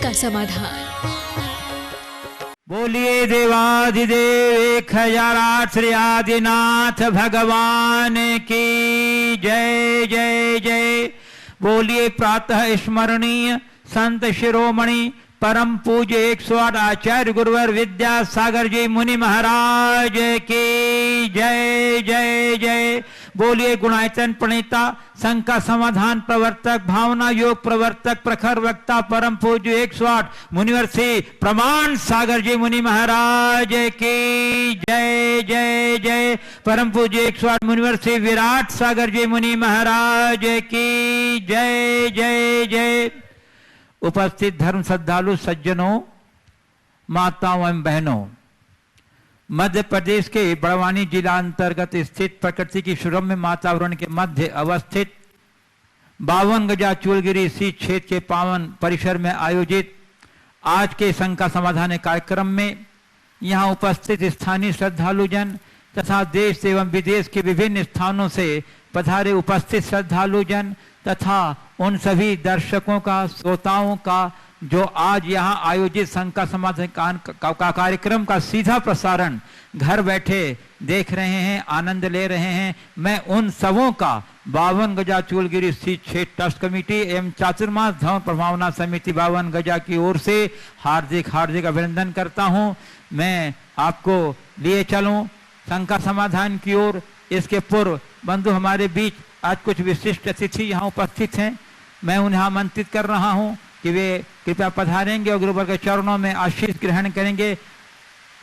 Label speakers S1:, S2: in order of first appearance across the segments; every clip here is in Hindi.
S1: का समाधान।
S2: बोलिए देवाधिदेव 1008 श्री आदिनाथ भगवान की जय जय जय। बोलिए प्रातः स्मरणीय संत शिरोमणि परम पूज्य 108 आचार्य गुरुवर विद्यासागर जी मुनि महाराज की जय जय जय। बोलिए गुणायतन प्रणेता संघ का समाधान प्रवर्तक भावना योग प्रवर्तक प्रखर वक्ता परम पूज्य 108 मुनिवर श्री प्रमाण सागर जी मुनि महाराज की जय जय जय। परम पूज्य 108 मुनिवर श्री विराट सागर जी मुनि महाराज की जय जय जय। उपस्थित धर्म श्रद्धालु सज्जनों, माताओं एवं बहनों, मध्य प्रदेश के बड़वानी जिला अंतर्गत स्थित प्रकृति की सुरम्य वातावरण के मध्य अवस्थित 52 गजा चूलगिरी इसी क्षेत्र के पावन परिसर में आयोजित आज के संघ का समाधान कार्यक्रम में यहाँ उपस्थित स्थानीय श्रद्धालुजन तथा देश एवं विदेश के विभिन्न स्थानों से पधारे उपस्थित श्रद्धालुजन तथा उन सभी दर्शकों का श्रोताओं का जो आज यहाँ आयोजित संघ का समाधान का कार्यक्रम का सीधा प्रसारण घर बैठे देख रहे हैं, आनंद ले रहे हैं, मैं उन सबों का 52 गजा चूलगिरी स्थित क्षेत्र ट्रस्ट कमेटी एवं चातुर्मास धर्म प्रभावना समिति 52 गजा की ओर से हार्दिक हार्दिक अभिनंदन करता हूँ। मैं आपको लिए चलूँ संघ का समाधान की ओर। इसके पूर्व बंधु हमारे बीच आज कुछ विशिष्ट अतिथि यहाँ उपस्थित हैं, मैं उन्हें आमंत्रित कर रहा हूँ कि वे कृपया पधारेंगे और गुरुवर के चरणों में आशीष ग्रहण करेंगे।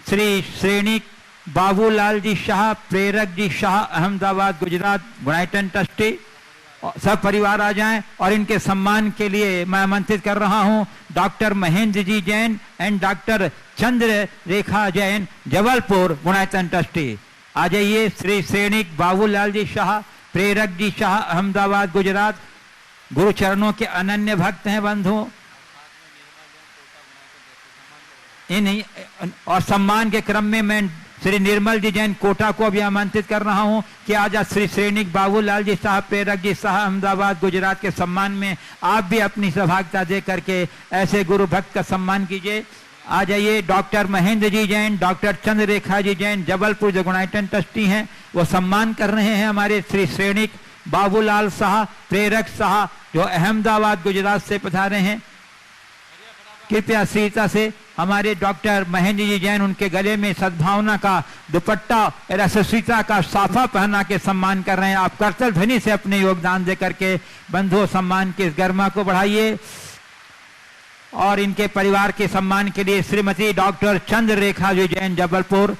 S2: श्री श्रेणिक बाबूलाल जी शाह, प्रेरक जी शाह, अहमदाबाद गुजरात, गुणायतन ट्रस्टी, सब परिवार आ जाएं और इनके सम्मान के लिए मैं आमंत्रित कर रहा हूं doctor Mahendra ji Jain and doctor Chandra Rekha Jain, Jabalpur Gunayatan trustee. आ जाइए। श्री श्रेणिक बाबूलाल जी शाह, प्रेरक जी शाह, अहमदाबाद गुजरात, गुरु चरणों के अनन्य भक्त हैं बंधु। इन और सम्मान के क्रम में मैं श्री निर्मल जी जैन कोटा को भी आमंत्रित कर रहा हूं कि आज श्री श्रेणिक बाबूलाल जी साहब, प्रेरक जी साहब, अहमदाबाद गुजरात के सम्मान में आप भी अपनी सहभागिता दे करके ऐसे गुरु भक्त का सम्मान कीजिए। आ जाइए। डॉक्टर महेंद्र जी जैन, डॉक्टर चंद्र रेखा जी जैन, जबलपुर जो गुणायतन ट्रस्टी हैं, वो सम्मान कर रहे हैं हमारे श्री श्रेणिक बाबूलाल शाह, प्रेरक शाह जो अहमदाबाद गुजरात से पधारे हैं। कृपया शीघ्रता से हमारे डॉक्टर महेंद्र जी जैन उनके गले में सद्भावना का दुपट्टा और यशस्विता का साफा पहना के सम्मान कर रहे हैं। आप करतल ध्वनि से अपने योगदान दे करके बंधुओं सम्मान की इस गरिमा को बढ़ाइए। और इनके परिवार के सम्मान के लिए श्रीमती डॉक्टर चंद्र रेखा जी जैन, जबलपुर,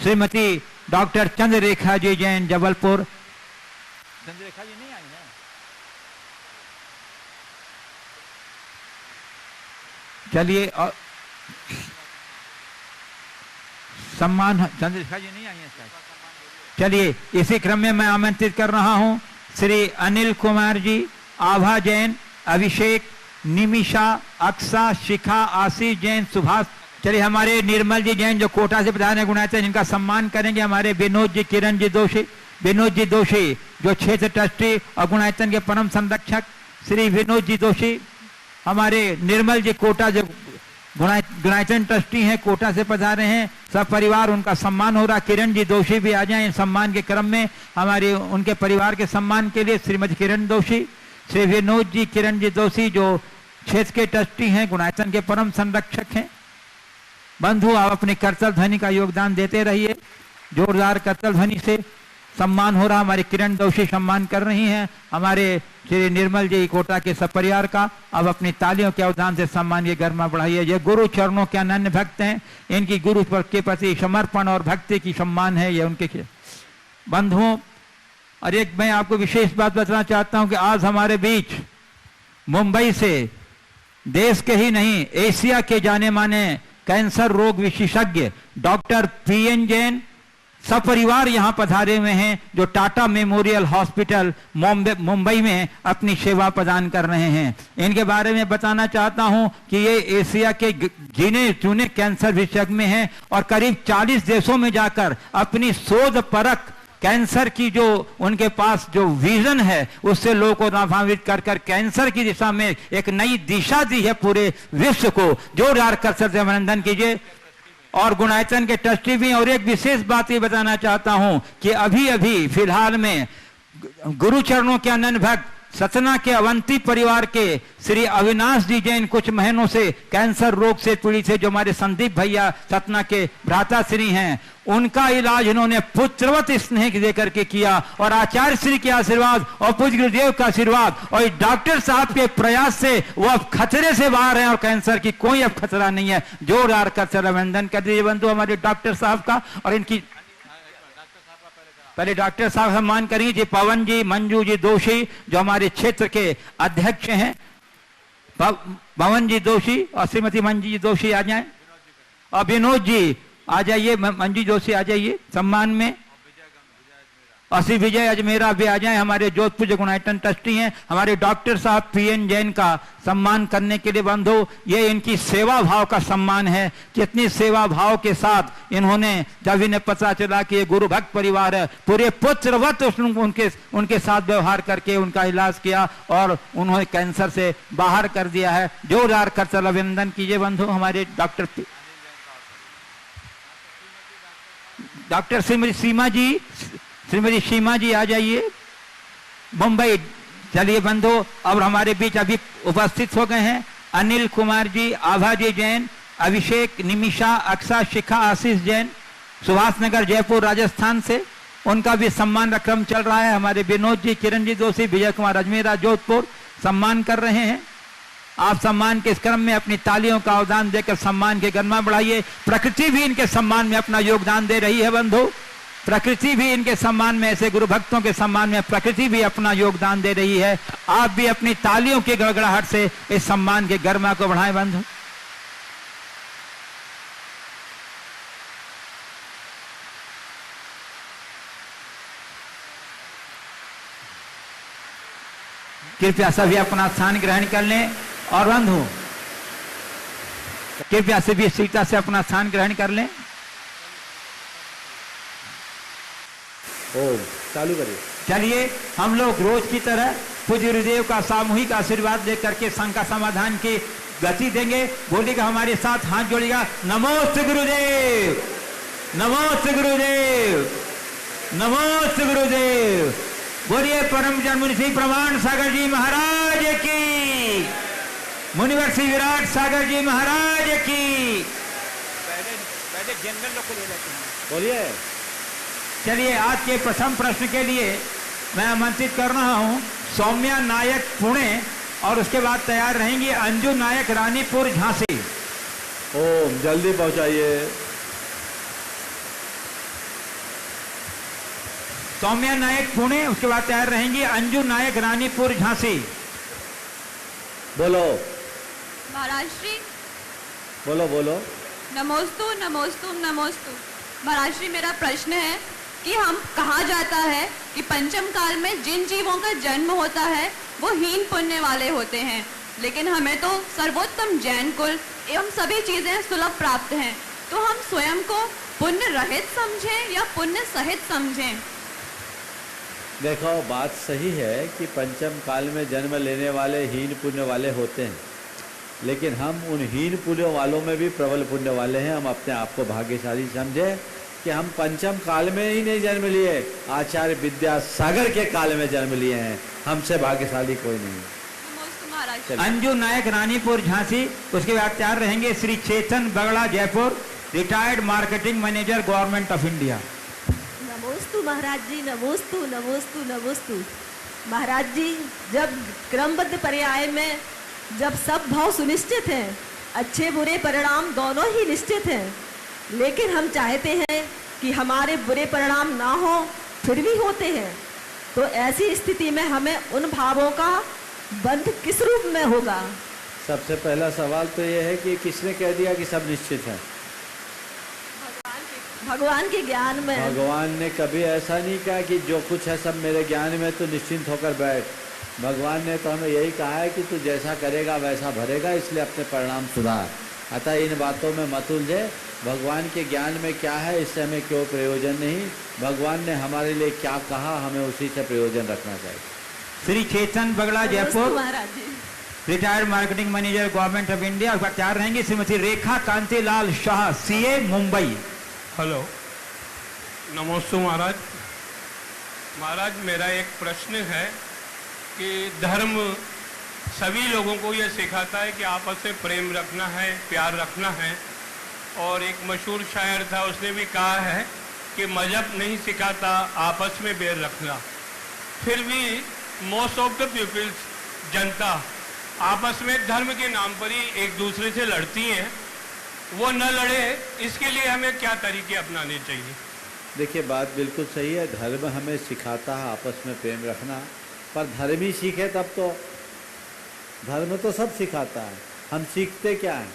S2: श्रीमती डॉक्टर चंद्र रेखा जी जैन, जबलपुर। चंद्र रेखा जी नहीं आई है? चलिए। और सम्मान चंद्र रेखा जी नहीं आई है सर। चलिए, इसी क्रम में मैं आमंत्रित कर रहा हूं श्री अनिल कुमार जी, आभा जैन, अभिषेक, निमिषा, अक्सा, शिखा, आशीष जैन, सुभाष। चलिए, हमारे निर्मल जी जैन जो कोटा से प्रधान गुणायतन, जिनका सम्मान करेंगे हमारे विनोद जी, किरण जी दोषी, विनोद जी दोषी जो क्षेत्र ट्रस्टी और गुणायतन के परम संरक्षक श्री विनोद जी दोषी। हमारे निर्मल जी कोटा जो गुणायतन ट्रस्टी हैं, कोटा से पधारे हैं, सब परिवार उनका सम्मान हो रहा। किरण जी दोषी भी आ जाएं सम्मान के क्रम में। हमारे उनके परिवार के सम्मान के लिए श्रीमती किरण दोषी, श्री विनोद जी, किरण जी दोषी जो क्षेत्र के ट्रस्टी हैं, गुणायतन के परम संरक्षक हैं। बंधु, आप अपनी करतल ध्वनि का योगदान देते रहिए। जोरदार करतल ध्वनि से सम्मान हो रहा। हमारी किरण दोषी सम्मान कर रही हैं हमारे श्री निर्मल जी कोटा के सपरिवार का। अब अपनी तालियों के अवदान से सम्मान की गरिमा बढ़ाइए। ये गुरु चरणों के अनन्य भक्त हैं, इनकी गुरु के प्रति समर्पण और भक्ति की सम्मान है ये उनके बंधुओं। और एक मैं आपको विशेष बात बताना चाहता हूं कि आज हमारे बीच मुंबई से देश के ही नहीं एशिया के जाने माने कैंसर रोग विशेषज्ञ डॉक्टर पीएन जैन सपरिवार यहाँ पधारे हुए हैं, जो टाटा मेमोरियल हॉस्पिटल मुंबई में अपनी सेवा प्रदान कर रहे हैं। इनके बारे में बताना चाहता हूं कि ये एशिया के गिने चुने कैंसर विशेषज्ञ में हैं और करीब 40 देशों में जाकर अपनी शोध परख कैंसर की जो उनके पास जो विजन है उससे लोगों को लाभान्वित कर कर कैंसर की दिशा में एक नई दिशा दी है पूरे विश्व को। जोरदार कर से अभिनंदन कीजिए। और गुणायतन के ट्रस्टी भी। और एक विशेष बात ये बताना चाहता हूं कि अभी अभी फिलहाल में गुरुचरणों के अनन्य भक्त सतना के अवंती परिवार के श्री अविनाश जी जैन कुछ महीनों से कैंसर रोग से पीड़ित है, जो हमारे संदीप भैया सतना के भ्राता श्री हैं, उनका इलाज इन्होंने पुत्रवत स्नेह दे करके किया। और आचार्य श्री के आशीर्वाद और पूज्य गुरुदेव का आशीर्वाद और डॉक्टर साहब के प्रयास से वो अब खतरे से बाहर हैं और कैंसर की कोई अब खतरा नहीं है। जोरदार कर अभिनंदन कर दीजिए बंधु हमारे डॉक्टर साहब का। और इनकी पहले डॉक्टर साहब सम्मान करेंगे जी पवन जी मंजू जी दोषी जो हमारे क्षेत्र के अध्यक्ष हैं। पवन जी दोषी और श्रीमती मंजू जी दोषी आ जाएं। और विनोद जी आ जाइए, मंजू जोशी आ जाइए सम्मान में। और श्री विजय अजमेरा भी आ जाएं, हमारे जोधपुर जो गुणायतन ट्रस्टी हैं। हमारे डॉक्टर साहब पीएन जैन का सम्मान करने के लिए बंधु, ये इनकी सेवा भाव का सम्मान है। कितनी सेवा भाव के साथ इन्होंने, जब इन्हें पता चला कि ये गुरु भक्त परिवार है, पूरे पुत्रवत उनके साथ व्यवहार करके उनका इलाज किया और उन्होंने कैंसर से बाहर कर दिया है। जोरदार कर अभिनंदन कीजिए बंधु हमारे डॉक्टर श्रीमती सीमा जी आ जाइए मुंबई। चलिए बंधु अब हमारे बीच अभी उपस्थित हो गए हैं अनिल कुमार जी, आभा जी जैन, अभिषेक, निमिषा, अक्षा, शिखा, आशीष जैन, सुभाष नगर जयपुर राजस्थान से। उनका भी सम्मान क्रम चल रहा है। हमारे विनोद जी, किरण जी दोषी, विजय कुमार अजमेरा जोधपुर सम्मान कर रहे हैं। आप सम्मान के इस क्रम में अपनी तालियों का अवदान देकर सम्मान के गरिमा बढ़ाइए। प्रकृति भी इनके सम्मान में अपना योगदान दे रही है बंधु। प्रकृति भी इनके सम्मान में, ऐसे गुरु भक्तों के सम्मान में प्रकृति भी अपना योगदान दे रही है। आप भी अपनी तालियों की गड़गड़ाहट से इस सम्मान के गरिमा को बढ़ाएं बंधु। कृपया सभी अपना स्थान ग्रहण कर लें। और बंधु कृपया सभी शीघ्रता से अपना स्थान ग्रहण कर लें।
S1: चालू करिए।
S2: चलिए हम लोग रोज की तरह पूज्य गुरुदेव का सामूहिक आशीर्वाद देकर के संघ का समाधान की गति देंगे। बोलिएगा हमारे साथ, हाथ जोड़िएगा। नमोस्तु गुरुदेव, नमोस्तु गुरुदेव, नमोस्तु गुरुदेव। बोलिए परम जन मुनि श्री प्रमाण सागर जी महाराज की, मुनिवर श्री विराट सागर जी महाराज की। पहले जनरल लोग को ले लेते हैं।
S1: बोलिए।
S2: चलिए आज के प्रथम प्रश्न के लिए मैं आमंत्रित कर रहा हूं सौम्या नायक पुणे, और उसके बाद तैयार रहेंगी अंजू नायक रानीपुर झांसी।
S1: ओम जल्दी पहुंचाइए।
S2: सौम्या नायक पुणे, उसके बाद तैयार रहेंगी अंजू नायक रानीपुर झांसी।
S1: बोलो
S3: महाराज श्री।
S1: बोलो बोलो।
S3: नमोस्तु नमोस्तु नमोस्तु। महाराज श्री मेरा प्रश्न है कि हम कहा जाता है कि पंचम काल में जिन जीवों का जन्म होता है वो हीन पुण्य वाले होते हैं, लेकिन हमें तो सर्वोत्तम जैन कुल एवं सभी चीजें सुलभ प्राप्त हैं, तो हम स्वयं को पुण्य रहित समझें या पुण्य सहित समझें?
S1: देखो बात सही है कि पंचम काल में जन्म लेने वाले हीन पुण्य वाले होते हैं, लेकिन हम उन हीन पुण्य वालों में भी प्रबल पुण्य वाले हैं। हम अपने आप को भाग्यशाली समझे कि हम पंचम काल में ही नहीं जन्म लिए, आचार्य विद्यासागर के काल में जन्म लिए हैं। हमसे भाग्यशाली कोई नहीं।
S2: अंजू नायक रानीपुर झांसी, उसके बाद तैयार रहेंगे Shri Chetan Bagda Jaipur, retired marketing manager government of India.
S4: नमोस्तु महाराज जी, नमोस्तु नमोस्तु नमोस्तु। महाराज जी जब क्रमबद्ध पर्याय में जब सब भाव सुनिश्चित हैं, अच्छे बुरे परिणाम दोनों ही निश्चित हैं, लेकिन हम चाहते हैं कि हमारे बुरे परिणाम ना हो, फिर भी होते हैं, तो ऐसी स्थिति में हमें उन भावों का बंध किस रूप में होगा?
S1: सबसे पहला सवाल तो यह है कि किसने कह दिया कि सब निश्चित है?
S4: भगवान के ज्ञान में।
S1: भगवान ने कभी ऐसा नहीं कहा कि जो कुछ है सब मेरे ज्ञान में, तो निश्चिंत होकर बैठ। भगवान ने तो हमें यही कहा है कि तू जैसा करेगा वैसा भरेगा, इसलिए अपने परिणाम सुधार। अतः इन बातों में मत उलझे। भगवान के ज्ञान में क्या है, इससे हमें क्यों प्रयोजन नहीं। भगवान ने हमारे लिए क्या कहा, हमें उसी से प्रयोजन रखना चाहिए।
S2: श्री चेतन बगड़ा
S4: नमस्ते
S2: जयपुर,
S4: महाराज जी।
S2: Retired marketing manager government of India. उसका तैयार रहेंगे श्रीमती रेखा कांतिलाल शाह, सीए मुंबई।
S5: हेलो, नमस्ते महाराज। महाराज, मेरा एक प्रश्न है कि धर्म सभी लोगों को यह सिखाता है कि आपस में प्रेम रखना है, प्यार रखना है। और एक मशहूर शायर था, उसने भी कहा है कि मजहब नहीं सिखाता आपस में बैर रखना। फिर भी मोस्ट ऑफ द पीपल्स, जनता आपस में धर्म के नाम पर ही एक दूसरे से लड़ती हैं। वो न लड़े, इसके लिए हमें क्या तरीके अपनाने चाहिए?
S1: देखिए, बात बिल्कुल सही है। धर्म हमें सिखाता है आपस में प्रेम रखना, पर धर्म ही सीखे तब तो। धर्म तो सब सिखाता है, हम सीखते क्या हैं?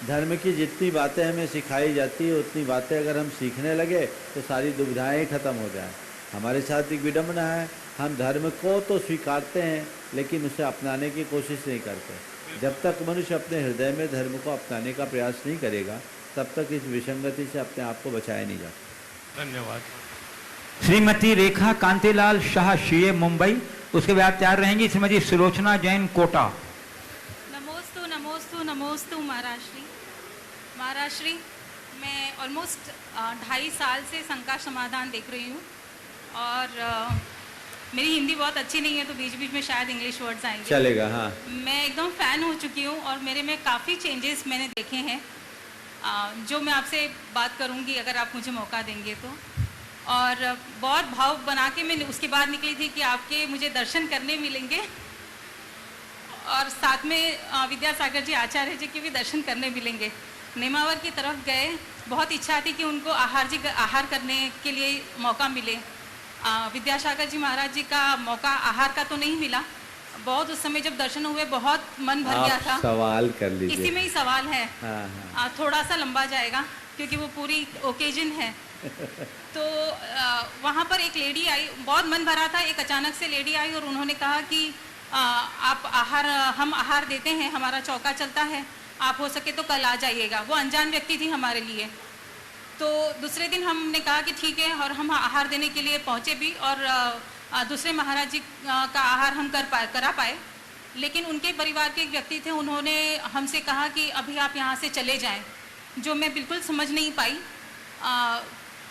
S1: धर्म की जितनी बातें हमें सिखाई जाती है उतनी बातें अगर हम सीखने लगे तो सारी दुविधाएं खत्म हो जाए। हमारे साथ एक विडम्बना है, हम धर्म को तो स्वीकारते हैं लेकिन उसे अपनाने की कोशिश नहीं करते। जब तक मनुष्य अपने हृदय में धर्म को अपनाने का प्रयास नहीं करेगा तब तक इस विसंगति से अपने आप को बचाया नहीं जा सकता।
S5: धन्यवाद।
S2: श्रीमती रेखा कांतिलाल शाह, सीए मुंबई। उसके बाद तैयार रहेंगी श्रीमती सुलोचना जैन, कोटा।
S6: नमोस्तु नमोस्तु नमोस्तु महाराज श्री। महाराज श्री, मैं ऑलमोस्ट 2.5 साल से शंका समाधान देख रही हूँ और मेरी हिंदी बहुत अच्छी नहीं है तो बीच बीच में शायद इंग्लिश वर्ड्स आएंगे,
S1: चलेगा। हाँ,
S6: मैं एकदम फ़ैन हो चुकी हूँ और मेरे में काफ़ी चेंजेस मैंने देखे हैं जो मैं आपसे बात करूँगी अगर आप मुझे मौका देंगे तो। और बहुत भाव बना के मैं उसके बाद निकली थी कि आपके मुझे दर्शन करने मिलेंगे और साथ में विद्यासागर जी आचार्य जी के भी दर्शन करने मिलेंगे। नेमावर की तरफ गए, बहुत इच्छा थी कि उनको आहार करने के लिए मौका मिले। विद्यासागर जी महाराज जी का मौका आहार का तो नहीं मिला, बहुत उस समय जब दर्शन हुए बहुत मन भर गया था।
S1: सवाल कर लीजिए,
S6: इसी में ही सवाल है।
S1: हाँ।
S6: थोड़ा सा लंबा जाएगा क्योंकि वो पूरी ओकेजन है। तो वहाँ पर एक लेडी आई, बहुत मन भरा था, एक अचानक से लेडी आई और उन्होंने कहा कि हम आहार देते हैं, हमारा चौका चलता है, आप हो सके तो कल आ जाइएगा। वो अनजान व्यक्ति थी हमारे लिए। तो दूसरे दिन हमने कहा कि ठीक है और हम आहार देने के लिए पहुँचे भी और दूसरे महाराज जी का आहार हम करा पाए। लेकिन उनके परिवार के एक व्यक्ति थे, उन्होंने हमसे कहा कि अभी आप यहाँ से चले जाएं, जो मैं बिल्कुल समझ नहीं पाई।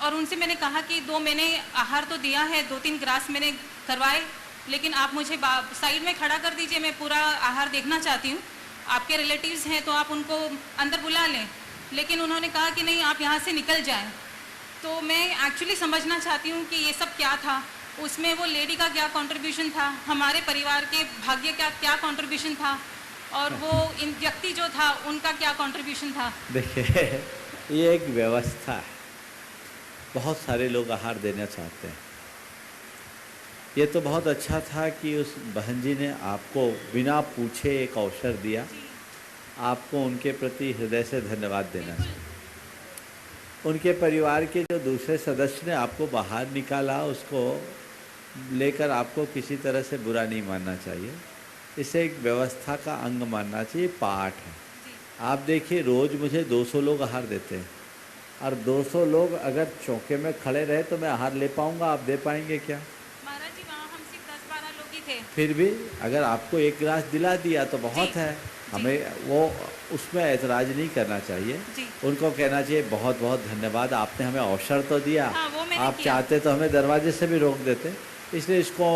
S6: और उनसे मैंने कहा कि 2 महीने आहार तो दिया है, 2-3 ग्रास मैंने करवाए, लेकिन आप मुझे साइड में खड़ा कर दीजिए, मैं पूरा आहार देखना चाहती हूँ। आपके रिलेटिव्स हैं तो आप उनको अंदर बुला लें। लेकिन उन्होंने कहा कि नहीं, आप यहाँ से निकल जाएं। तो मैं एक्चुअली समझना चाहती हूँ कि ये सब क्या था, उसमें वो लेडी का क्या कंट्रीब्यूशन था, हमारे परिवार के भाग्य का क्या कंट्रीब्यूशन था और वो इन व्यक्ति जो था उनका क्या कंट्रीब्यूशन था।
S1: देखिए, ये एक व्यवस्था है, बहुत सारे लोग आहार देना चाहते हैं। ये तो बहुत अच्छा था कि उस बहन जी ने आपको बिना पूछे एक अवसर दिया। आपको उनके प्रति हृदय से धन्यवाद देना चाहिए। उनके परिवार के जो दूसरे सदस्य ने आपको बाहर निकाला, उसको लेकर आपको किसी तरह से बुरा नहीं मानना चाहिए। इसे एक व्यवस्था का अंग मानना चाहिए, पाठ है। आप देखिए, रोज़ मुझे 200 लोग आहार देते हैं और 200 लोग अगर चौके में खड़े रहे तो मैं आहार ले पाऊंगा? आप दे पाएंगे क्या?
S6: महाराज जी, वहाँ हम सिर्फ 10-12 लोग ही थे।
S1: फिर भी अगर आपको 1 गिलास दिला दिया तो बहुत है। हमें वो उसमें ऐतराज़ नहीं करना चाहिए। उनको कहना चाहिए बहुत बहुत धन्यवाद, आपने हमें अवसर तो दिया।
S6: हाँ, वो मैंने
S1: आप
S6: किया।
S1: चाहते तो हमें दरवाजे से भी रोक देते। इसलिए इसको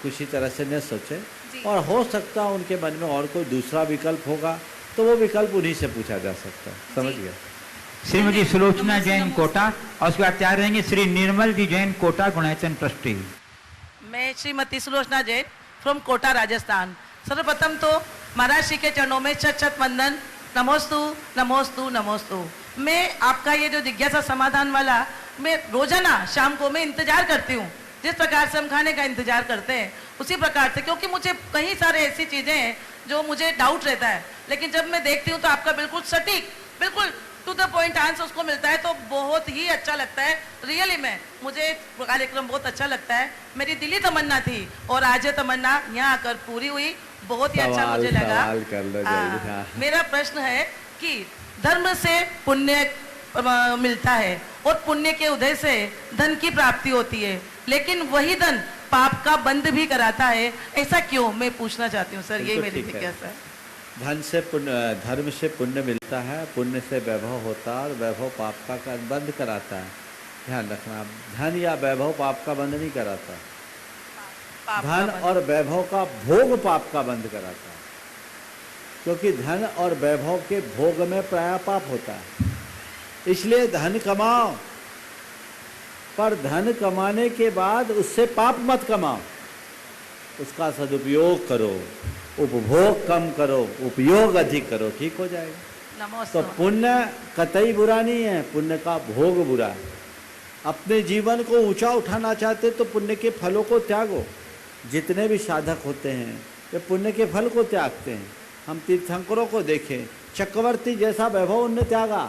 S1: किसी तरह से न सोचें, और हो सकता है उनके मन में और कोई दूसरा विकल्प होगा तो वो विकल्प उन्हीं से पूछा जा सकता है। समझ गए?
S2: श्रीमती सुलोचना जैन, कोटा। और उसके बाद तैयार रहेंगे श्री निर्मल जी जैन, कोटा, गुणायतन ट्रस्टी।
S7: मैं श्रीमती सुलोचना जैन फ्रॉम कोटा, राजस्थान। सर्वप्रथम तो महाराज श्री के चरणों में शत वंदन। नमोस्तु नमोस्तु नमोस्तु। मैं आपका ये जो जिज्ञासा समाधान वाला, मैं रोजाना शाम को मैं इंतजार करती हूँ। जिस प्रकार से हम खाने का इंतजार करते हैं उसी प्रकार से, क्योंकि मुझे कई सारे ऐसी चीज़ें हैं जो मुझे डाउट रहता है, लेकिन जब मैं देखती हूँ तो आपका बिल्कुल सटीक, बिल्कुल टू द पॉइंट आंसर उसको मिलता है तो बहुत ही अच्छा लगता है। रियली में मुझे कार्यक्रम बहुत अच्छा लगता है। मेरी दिली तमन्ना थी और आज ये तमन्ना यहाँ आकर पूरी हुई। बहुत ही अच्छा मुझे लगा।
S1: कर लो जल्दी। हाँ।
S7: मेरा प्रश्न है कि धर्म से पुण्य मिलता है और पुण्य के उदय से धन की प्राप्ति होती है, लेकिन वही धन पाप का बंध भी कराता है, ऐसा क्यों? मैं पूछना चाहती हूँ सर, यही मेरी जिज्ञासा है।
S1: धन से पुण्य, धर्म से पुण्य मिलता है, पुण्य से वैभव होता है और वैभव पाप का बंध कराता है। ध्यान रखना, धन या वैभव पाप का बंध नहीं कराता, धन और वैभव का भोग पाप का बंध कराता है, क्योंकि धन और वैभव के भोग में प्राय पाप होता है। इसलिए धन कमाओ, पर धन कमाने के बाद उससे पाप मत कमाओ, उसका सदुपयोग करो, उपभोग कम करो, उपयोग अधिक करो, ठीक हो जाएगा। तो पुण्य कतई बुरा नहीं है, पुण्य का भोग बुरा है। अपने जीवन को ऊंचा उठाना चाहते तो पुण्य के फलों को त्यागो। जितने भी साधक होते हैं वे पुण्य के फल को त्यागते हैं। हम तीर्थंकरों को देखें, चक्रवर्ती जैसा वैभव उन्हें त्यागा,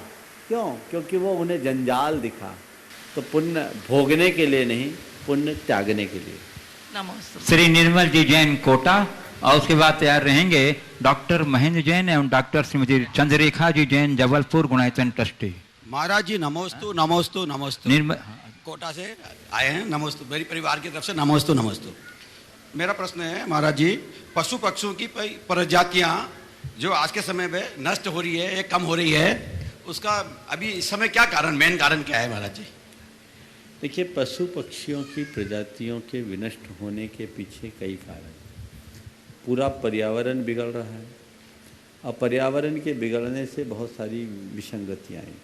S1: क्यों? क्योंकि वो उन्हें जंजाल दिखा। तो पुण्य भोगने के लिए नहीं, पुण्य त्यागने के लिए।
S2: श्री निर्मल जी जैन कोटा, और उसके बाद तैयार रहेंगे डॉक्टर महेंद्र जैन एवं डॉक्टर श्रीमती चंद्ररेखा जी जैन, जबलपुर गुणायतन ट्रस्टी।
S8: महाराज जी नमोस्तु नमोस्तु नमोस्तु। कोटा से आए हैं, नमोस्तु, मेरी परिवार की तरफ से नमोस्तु नमोस्तु। मेरा प्रश्न है महाराज जी, पशु पक्षियों की प्रजातियां जो आज के समय में नष्ट हो रही है या कम हो रही है, उसका अभी इस समय क्या कारण, मेन कारण क्या है महाराज जी?
S1: देखिए, पशु पक्षियों की प्रजातियों के विनष्ट होने के पीछे कई कारण। पूरा पर्यावरण बिगड़ रहा है और पर्यावरण के बिगड़ने से बहुत सारी विसंगतियाँ हैं।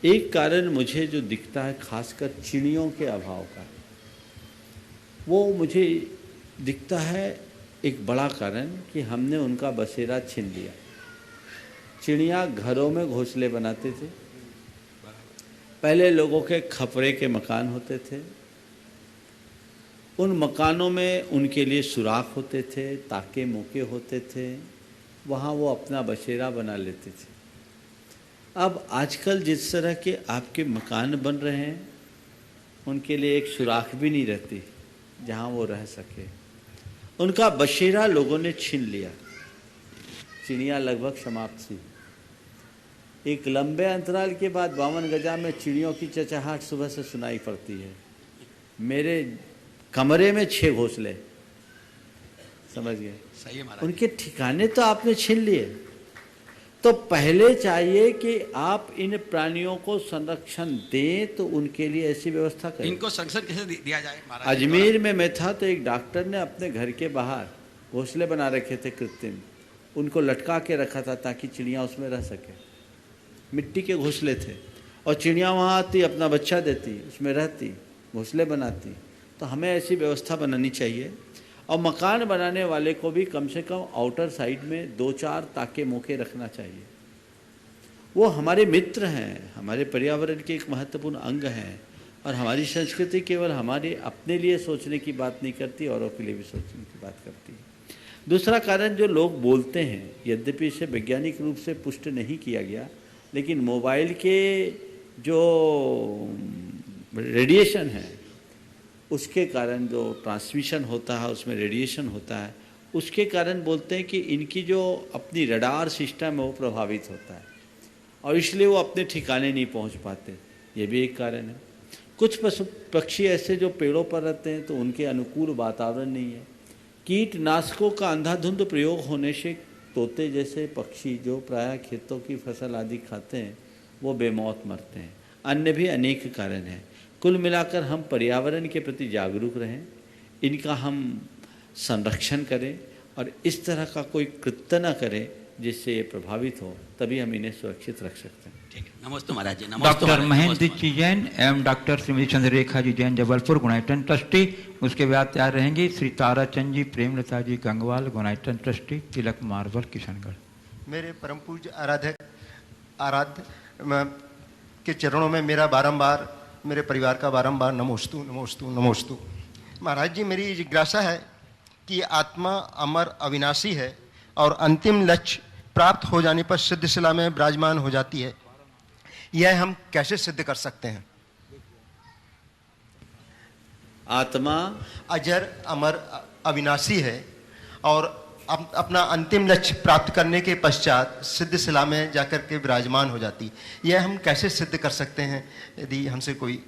S1: एक कारण मुझे जो दिखता है खासकर चिड़ियों के अभाव का, वो मुझे दिखता है एक बड़ा कारण कि हमने उनका बसेरा छीन लिया। चिड़िया घरों में घोंसले बनाते थे, पहले लोगों के खपरे के मकान होते थे, उन मकानों में उनके लिए सुराख होते थे, ताके मोके होते थे, वहाँ वो अपना बसेरा बना लेते थे। अब आजकल जिस तरह के आपके मकान बन रहे हैं, उनके लिए एक सुराख भी नहीं रहती जहाँ वो रह सके। उनका बसेरा लोगों ने छीन लिया, चिड़िया लगभग समाप्त थी। एक लंबे अंतराल के बाद 52 गजा में चिड़ियों की चहचहाहट सुबह से सुनाई पड़ती है। मेरे कमरे में 6 घोंसले, समझ गए?
S8: सही है महाराज।
S1: उनके ठिकाने तो आपने छीन लिए। तो पहले चाहिए कि आप इन प्राणियों को संरक्षण दें, तो उनके लिए ऐसी व्यवस्था करें।
S8: इनको संरक्षण कैसे दिया जाए महाराज?
S1: अजमेर में मैं था तो एक डॉक्टर ने अपने घर के बाहर घोंसले बना रखे थे कृत्रिम, उनको लटका के रखा था ताकि चिड़िया उसमें रह सके। मिट्टी के घोंसले थे और चिड़िया वहाँ आती, अपना बच्चा देती, उसमें रहती, घोंसले बनाती। तो हमें ऐसी व्यवस्था बनानी चाहिए। और मकान बनाने वाले को भी कम से कम आउटर साइड में 2-4 ताके मोके रखना चाहिए। वो हमारे मित्र हैं, हमारे पर्यावरण के एक महत्वपूर्ण अंग हैं। और हमारी संस्कृति केवल हमारे अपने लिए सोचने की बात नहीं करती, औरों के लिए भी सोचने की बात करती है। दूसरा कारण जो लोग बोलते हैं, यद्यपि इसे वैज्ञानिक रूप से पुष्ट नहीं किया गया, लेकिन मोबाइल के जो रेडिएशन है उसके कारण जो ट्रांसमिशन होता है, उसमें रेडिएशन होता है, उसके कारण बोलते हैं कि इनकी जो अपनी रडार सिस्टम है वो प्रभावित होता है और इसलिए वो अपने ठिकाने नहीं पहुंच पाते। ये भी एक कारण है। कुछ पशु पक्षी ऐसे जो पेड़ों पर रहते हैं तो उनके अनुकूल वातावरण नहीं है। कीटनाशकों का अंधाधुंध प्रयोग होने से तोते जैसे पक्षी जो प्रायः खेतों की फसल आदि खाते हैं वो बेमौत मरते हैं। अन्य भी अनेक कारण हैं। कुल मिलाकर हम पर्यावरण के प्रति जागरूक रहें, इनका हम संरक्षण करें और इस तरह का कोई कृत्य न करें जिससे ये प्रभावित हो, तभी हम इन्हें सुरक्षित रख सकते हैं।
S8: ठीक है, नमस्ते महाराज जी।
S2: डॉक्टर महेंद्र जी जैन एवं डॉक्टर श्रीमती चंद्ररेखा जी जैन, जबलपुर गुणायतन ट्रस्टी। उसके बाद तैयार रहेंगी श्री ताराचंद जी, प्रेमलता जी गंगवाल, गुणायतन ट्रस्टी, तिलक मार्बल, किशनगढ़।
S9: मेरे परम पूज्य आराध्य के चरणों में मेरा बारंबार, मेरे परिवार का बारंबार नमोस्तु नमोस्तु नमोस्तु। महाराज जी, मेरी जिज्ञासा है कि आत्मा अमर अविनाशी है और अंतिम लक्ष्य प्राप्त हो जाने पर सिद्ध शिला में विराजमान हो जाती है। यह हम कैसे सिद्ध कर सकते हैं?
S1: आत्मा
S9: अजर अमर अविनाशी है और अपना अंतिम लक्ष्य प्राप्त करने के पश्चात सिद्ध शिला में जाकर के विराजमान हो जाती। यह हम कैसे सिद्ध कर सकते हैं यदि हमसे कोई?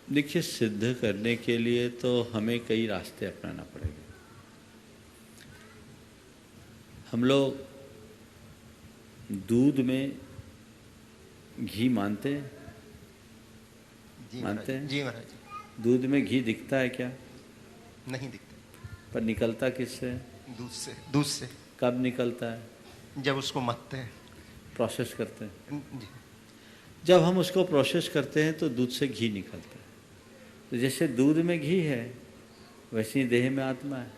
S1: देखिए, सिद्ध करने के लिए तो हमें कई रास्ते अपनाना पड़ेगा। हम लोग दूध में घी मानते हैं? मानते हैं?
S9: जी महाराज जी।
S1: दूध में घी दिखता है क्या?
S9: नहीं दिखता।
S1: पर निकलता किससे?
S9: दूध से। दूध से।
S1: कब निकलता है?
S9: जब उसको मथते हैं,
S1: प्रोसेस करते हैं।
S9: जी।
S1: जब हम उसको प्रोसेस करते हैं तो दूध से घी निकलता है। तो जैसे दूध में घी है, वैसे ही देह में आत्मा है।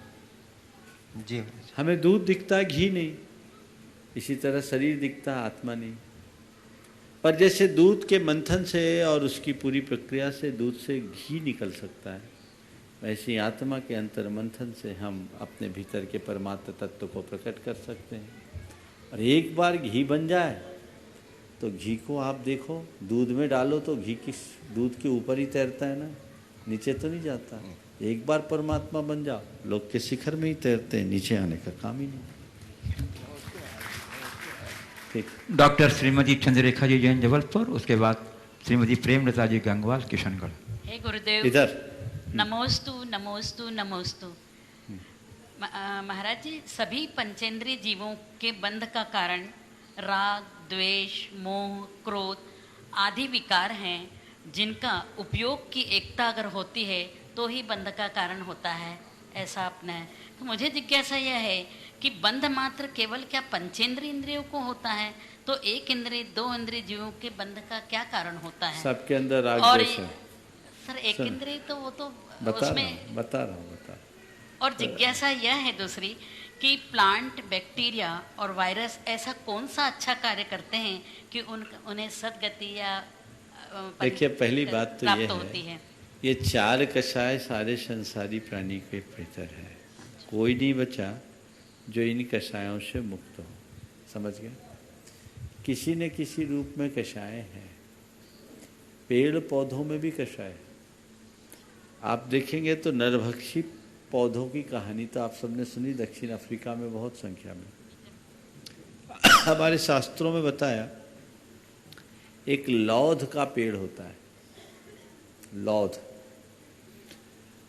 S9: जी।
S1: हमें दूध दिखता है, घी नहीं। इसी तरह शरीर दिखता है, आत्मा नहीं। पर जैसे दूध के मंथन से और उसकी पूरी प्रक्रिया से दूध से घी निकल सकता है, वैसे ही आत्मा के अंतर मंथन से हम अपने भीतर के परमात्म तत्व को प्रकट कर सकते हैं। और एक बार घी बन जाए तो घी को आप देखो, दूध में डालो तो घी किस दूध के ऊपर ही तैरता है ना, नीचे तो नहीं जाता। एक बार परमात्मा बन जाओ, लोग के शिखर में ही तैरते हैं, नीचे आने का काम ही नहीं। ठीक।
S2: डॉक्टर श्रीमती चंद्ररेखा जी जैन जबलपुर, उसके बाद श्रीमती प्रेमलता जी गंगवाल किशनगढ़।
S10: हे गुरुदेव,
S1: इधर
S10: नमोस्तु नमोस्तु नमोस्तु। महाराज जी, सभी पंचेंद्रिय जीवों के बंध का कारण राग, द्वेष, मोह, क्रोध आदि विकार हैं, जिनका उपयोग की एकता अगर होती है तो ही बंध का कारण होता है, ऐसा अपना है। तो मुझे जिज्ञासा यह है कि बंध मात्र केवल क्या पंचेंद्रिय इंद्रियों को होता है? तो एक इंद्रिय, दो इंद्रिय जीवों के बंध का क्या कारण होता है?
S1: सबके अंदर राग द्वेष है
S10: सर। एक इंद्रिय तो वो तो
S1: बता
S10: उसमें
S1: रहा हूँ।
S10: और जिज्ञासा यह है दूसरी कि प्लांट, बैक्टीरिया और वायरस ऐसा कौन सा अच्छा कार्य करते हैं कि उन्हें सदगति या
S1: देखिए, पहली बात तो ये
S10: होती है,
S1: ये 4 कषाय सारे संसारी प्राणी के भीतर है। कोई नहीं बचा जो इन कषायों से मुक्त हो। समझ गए? किसी न किसी रूप में कषाय है। पेड़ पौधों में भी कषाय है। आप देखेंगे तो नरभक्षी पौधों की कहानी तो आप सबने सुनी, दक्षिण अफ्रीका में बहुत संख्या में। हमारे शास्त्रों में बताया, एक लौध का पेड़ होता है, लौध।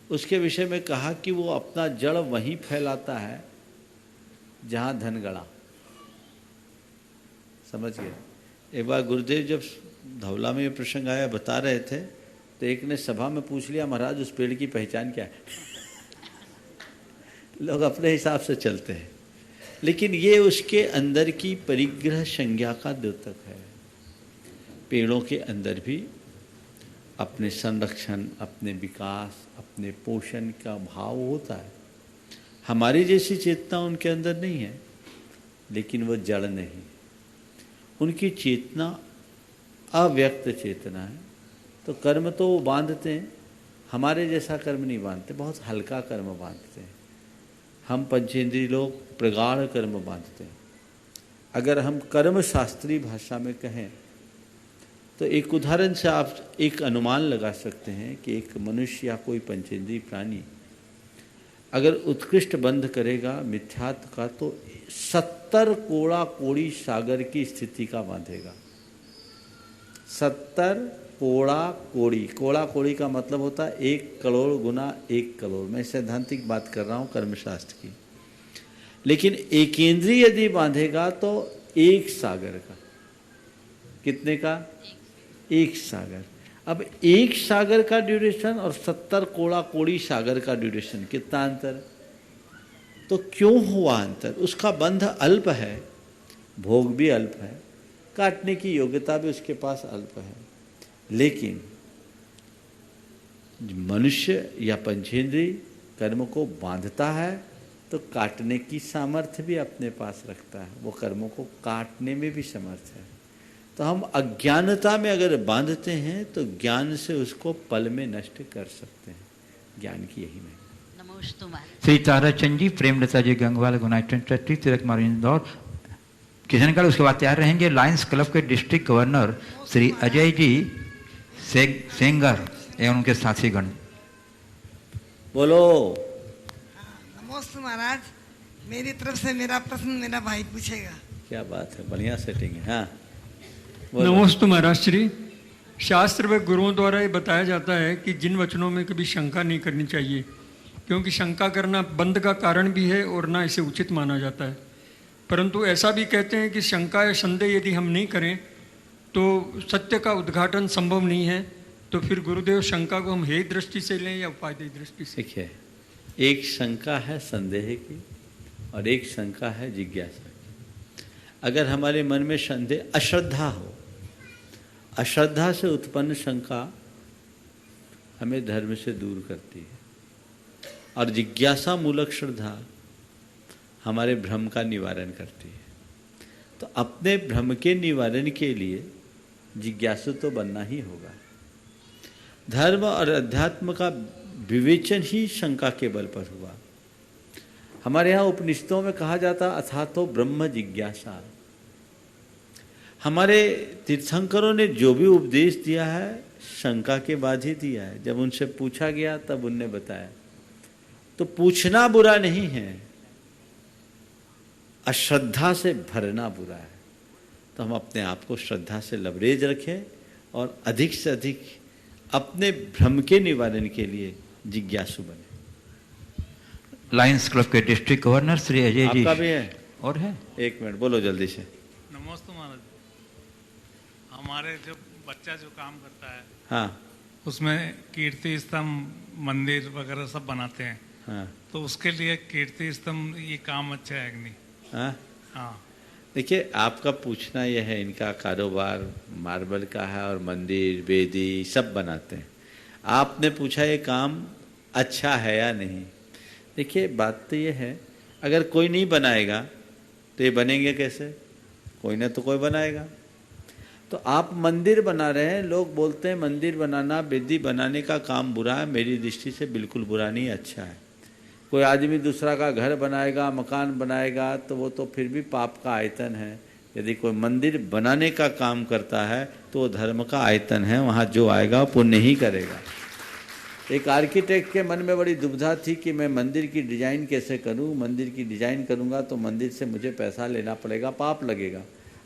S1: उसके विषय में कहा कि वो अपना जड़ वहीं फैलाता है जहां धन गड़ा। समझ गए? एक बार गुरुदेव जब धौला में ये प्रसंग आया, बता रहे थे, तो एक ने सभा में पूछ लिया, महाराज उस पेड़ की पहचान क्या है? लोग अपने हिसाब से चलते हैं, लेकिन ये उसके अंदर की परिग्रह संज्ञा का द्योतक है। पेड़ों के अंदर भी अपने संरक्षण, अपने विकास, अपने पोषण का भाव होता है। हमारी जैसी चेतना उनके अंदर नहीं है, लेकिन वो जड़ नहीं। उनकी चेतना अव्यक्त चेतना है। तो कर्म तो वो बांधते हैं, हमारे जैसा कर्म नहीं बांधते, बहुत हल्का कर्म बांधते हैं। हम पंचेंद्रिय लोग प्रगाढ़ कर्म बांधते हैं। अगर हम कर्म शास्त्रीय भाषा में कहें तो एक उदाहरण से आप एक अनुमान लगा सकते हैं कि एक मनुष्य या कोई पंचेंद्रिय प्राणी अगर उत्कृष्ट बंध करेगा मिथ्यात्व का, तो 70 कोड़ा कोड़ी सागर की स्थिति का बांधेगा। 70 कोड़ा कोड़ी, कोड़ा कोड़ी का मतलब होता है 1 करोड़ गुना 1 करोड़। मैं सैद्धांतिक बात कर रहा हूँ कर्मशास्त्र की। लेकिन एकेंद्रीय यदि बांधेगा तो 1 सागर का, कितने का? 1 सागर। अब 1 सागर का ड्यूरेशन और 70 कोड़ा कोड़ी सागर का ड्यूरेशन, कितना अंतर? तो क्यों हुआ अंतर? उसका बंध अल्प है, भोग भी अल्प है, काटने की योग्यता भी उसके पास अल्प है। लेकिन मनुष्य या पंचेंद्रिय कर्म को बांधता है तो काटने की सामर्थ्य भी अपने पास रखता है, वो कर्मों को काटने में भी समर्थ है। तो हम अज्ञानता में अगर बांधते हैं तो ज्ञान से उसको पल में नष्ट कर सकते हैं। ज्ञान की यही में।
S10: नमोस्तुमा।
S2: श्री ताराचंद जी, प्रेमलता जी गंगवाल, यूनाइटेड ट्रस्टी, तिलक कुमार इंदौर, किशनगढ़। उसके बाद तैयार रहेंगे लायंस क्लब के डिस्ट्रिक्ट गवर्नर श्री अजय जी सेंगर एवं उनके साथीगण।
S1: बोलो।
S11: नमस्ते महाराज। मेरी तरफ से मेरा प्रश्न मेरा भाई पूछेगा।
S1: क्या बात है, बढ़िया सेटिंग है। हाँ
S12: नमस्ते महाराज श्री। शास्त्र व गुरुओं द्वारा ये बताया जाता है कि जिन वचनों में कभी शंका नहीं करनी चाहिए, क्योंकि शंका करना बंध का कारण भी है और ना इसे उचित माना जाता है। परंतु ऐसा भी कहते हैं कि शंका या संदेह यदि हम नहीं करें तो सत्य का उद्घाटन संभव नहीं है। तो फिर गुरुदेव शंका को हम हेय दृष्टि से लें या उपादेय दृष्टि से?
S1: देखिए, एक शंका है संदेह की और एक शंका है जिज्ञासा की। अगर हमारे मन में संदेह, अश्रद्धा हो, अश्रद्धा से उत्पन्न शंका हमें धर्म से दूर करती है और जिज्ञासा मूलक श्रद्धा हमारे भ्रम का निवारण करती है। तो अपने भ्रम के निवारण के लिए जिज्ञासु तो बनना ही होगा। धर्म और अध्यात्म का विवेचन ही शंका के बल पर हुआ। हमारे यहाँ उपनिषदों में कहा जाता अथातो ब्रह्म जिज्ञासा। हमारे तीर्थंकरों ने जो भी उपदेश दिया है शंका के बाद ही दिया है। जब उनसे पूछा गया तब उनने बताया। तो पूछना बुरा नहीं है, अश्रद्धा से भरना बुरा है। तो हम अपने आप को श्रद्धा से लबरेज रखें और अधिक से अधिक अपने भ्रम के निवारण के लिए जिज्ञासु बने।
S2: लायंस क्लब के डिस्ट्रिक्ट गवर्नर श्री अजय जी।
S1: आपका भी है
S2: और है?
S1: एक मिनट बोलो जल्दी से।
S13: नमस्ते महाराज। हमारे जो बच्चा जो काम करता है,
S1: हाँ,
S13: उसमें कीर्ति स्तंभ मंदिर वगैरह सब बनाते हैं।
S1: हाँ,
S13: तो उसके लिए कीर्ति स्तंभ ये काम अच्छा है कि नहीं?
S1: हाँ,
S13: हाँ।
S1: देखिए, आपका पूछना यह है, इनका कारोबार मार्बल का है और मंदिर वेदी सब बनाते हैं। आपने पूछा ये काम अच्छा है या नहीं। देखिए, बात तो ये है, अगर कोई नहीं बनाएगा तो ये बनेंगे कैसे? कोई ना तो कोई बनाएगा। तो आप मंदिर बना रहे हैं, लोग बोलते हैं मंदिर बनाना, वेदी बनाने का काम बुरा है। मेरी दृष्टि से बिल्कुल बुरा नहीं, अच्छा है। कोई आदमी दूसरा का घर बनाएगा, मकान बनाएगा तो वो तो फिर भी पाप का आयतन है। यदि कोई मंदिर बनाने का काम करता है तो वो धर्म का आयतन है, वहाँ जो आएगा वो पुण्य ही करेगा। एक आर्किटेक्ट के मन में बड़ी दुविधा थी कि मैं मंदिर की डिज़ाइन कैसे करूँ, मंदिर की डिज़ाइन करूँगा तो मंदिर से मुझे पैसा लेना पड़ेगा, पाप लगेगा।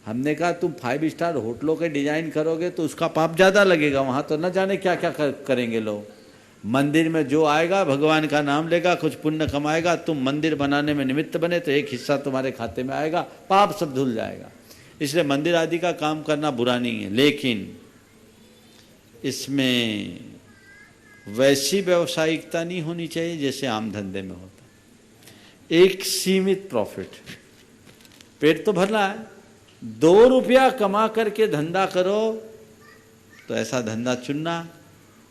S1: हमने कहा तुम 5 स्टार होटलों के डिज़ाइन करोगे तो उसका पाप ज़्यादा लगेगा, वहाँ तो न जाने क्या क्या करेंगे लोग। मंदिर में जो आएगा भगवान का नाम लेगा, कुछ पुण्य कमाएगा, तुम मंदिर बनाने में निमित्त बने तो एक हिस्सा तुम्हारे खाते में आएगा, पाप सब धुल जाएगा। इसलिए मंदिर आदि का काम करना बुरा नहीं है, लेकिन इसमें वैसी व्यावसायिकता नहीं होनी चाहिए जैसे आम धंधे में होता। एक सीमित प्रॉफिट, पेट तो भरना है, 2 रुपया कमा करके धंधा करो तो ऐसा धंधा चुनना।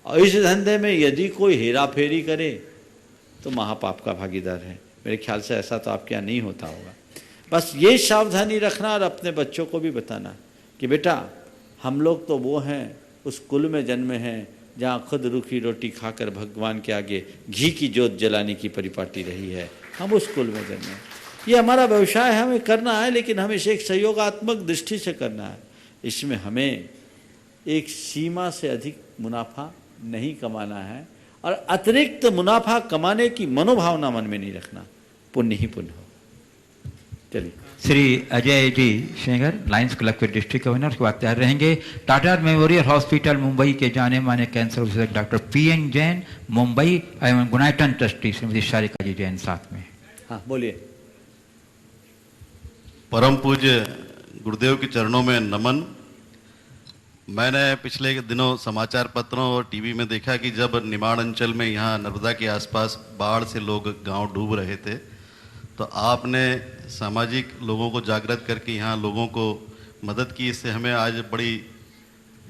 S1: और इस धंधे में यदि कोई हेरा फेरी करे तो महापाप का भागीदार है। मेरे ख्याल से ऐसा तो आपके यहाँ नहीं होता होगा। बस ये सावधानी रखना और अपने बच्चों को भी बताना कि बेटा हम लोग तो वो हैं, उस कुल में जन्मे हैं जहाँ खुद रूखी रोटी खाकर भगवान के आगे घी की जोत जलाने की परिपाटी रही है। हम उस कुल में जन्मे, ये हमारा व्यवसाय है, हमें करना है, लेकिन हमें इसे एक सहयोगात्मक दृष्टि से करना है। इसमें हमें एक सीमा से अधिक मुनाफा नहीं कमाना है और अतिरिक्त मुनाफा कमाने की मनोभावना मन में नहीं रखना। पुण्य ही पुण्य हो। चलिए।
S2: श्री अजय जी शेंगर, लायंस क्लब के डिस्ट्रिक्ट गवर्नर के बाद तैयार रहेंगे। टाटा मेमोरियल हॉस्पिटल मुंबई के जाने माने कैंसर विशेषज्ञ डॉक्टर PN जैन मुंबई एवं गुनाइटन ट्रस्टी श्रीमती शारिका जी जैन साथ में।
S1: हाँ बोलिए।
S14: परम पूज्य गुरुदेव के चरणों में नमन। मैंने पिछले दिनों समाचार पत्रों और टीवी में देखा कि जब निमाड़ अंचल में यहाँ नर्मदा के आसपास बाढ़ से लोग गांव डूब रहे थे तो आपने सामाजिक लोगों को जागृत करके यहाँ लोगों को मदद की। इससे हमें आज बड़ी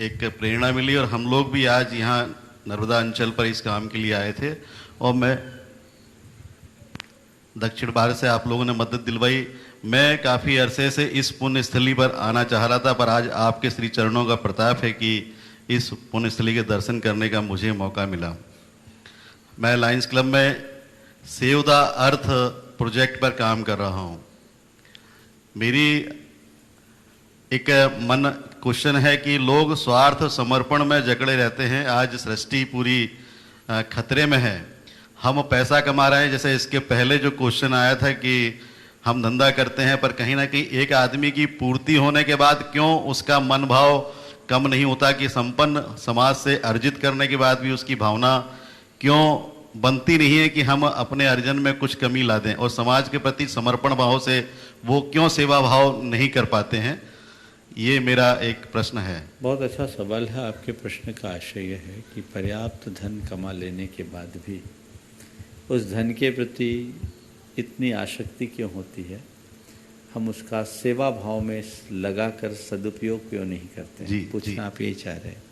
S14: एक प्रेरणा मिली और हम लोग भी आज यहाँ नर्मदा अंचल पर इस काम के लिए आए थे। और मैं दक्षिण भारत से आप लोगों ने मदद दिलवाई। मैं काफ़ी अरसे से इस पुण्य स्थली पर आना चाह रहा था, पर आज आपके श्री चरणों का प्रताप है कि इस पुण्य स्थली के दर्शन करने का मुझे मौका मिला। मैं लायंस क्लब में सेव द अर्थ प्रोजेक्ट पर काम कर रहा हूँ। मेरी एक मन क्वेश्चन है कि लोग स्वार्थ समर्पण में जकड़े रहते हैं। आज सृष्टि पूरी खतरे में है। हम पैसा कमा रहे हैं, जैसे इसके पहले जो क्वेश्चन आया था कि हम धंधा करते हैं, पर कहीं ना कहीं एक आदमी की पूर्ति होने के बाद क्यों उसका मन भाव कम नहीं होता कि संपन्न समाज से अर्जित करने के बाद भी उसकी भावना क्यों बनती नहीं है कि हम अपने अर्जन में कुछ कमी ला दें, और समाज के प्रति समर्पण भाव से वो क्यों सेवा भाव नहीं कर पाते हैं? ये मेरा एक प्रश्न है।
S1: बहुत अच्छा सवाल है। आपके प्रश्न का आशय यह है कि पर्याप्त धन कमा लेने के बाद भी उस धन के प्रति इतनी आसक्ति क्यों होती है, हम उसका सेवा भाव में लगाकर सदुपयोग क्यों नहीं करते हैं? पूछना आप यही चाह रहे हैं।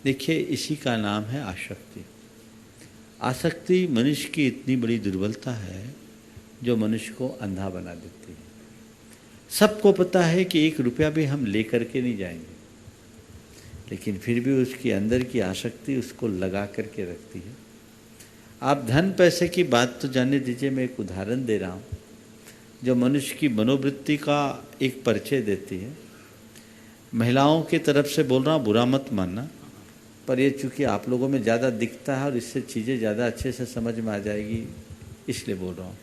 S1: देखिए, इसी का नाम है आसक्ति। आसक्ति मनुष्य की इतनी बड़ी दुर्बलता है जो मनुष्य को अंधा बना देती है। सबको पता है कि 1 रुपया भी हम ले करके नहीं जाएंगे, लेकिन फिर भी उसके अंदर की आसक्ति उसको लगा करके रखती है। आप धन पैसे की बात तो जाने दीजिए, मैं एक उदाहरण दे रहा हूँ जो मनुष्य की मनोवृत्ति का एक परिचय देती है। महिलाओं की तरफ से बोल रहा हूँ, बुरा मत मानना, पर ये चूँकि आप लोगों में ज़्यादा दिखता है और इससे चीज़ें ज़्यादा अच्छे से समझ में आ जाएगी, इसलिए बोल रहा हूँ।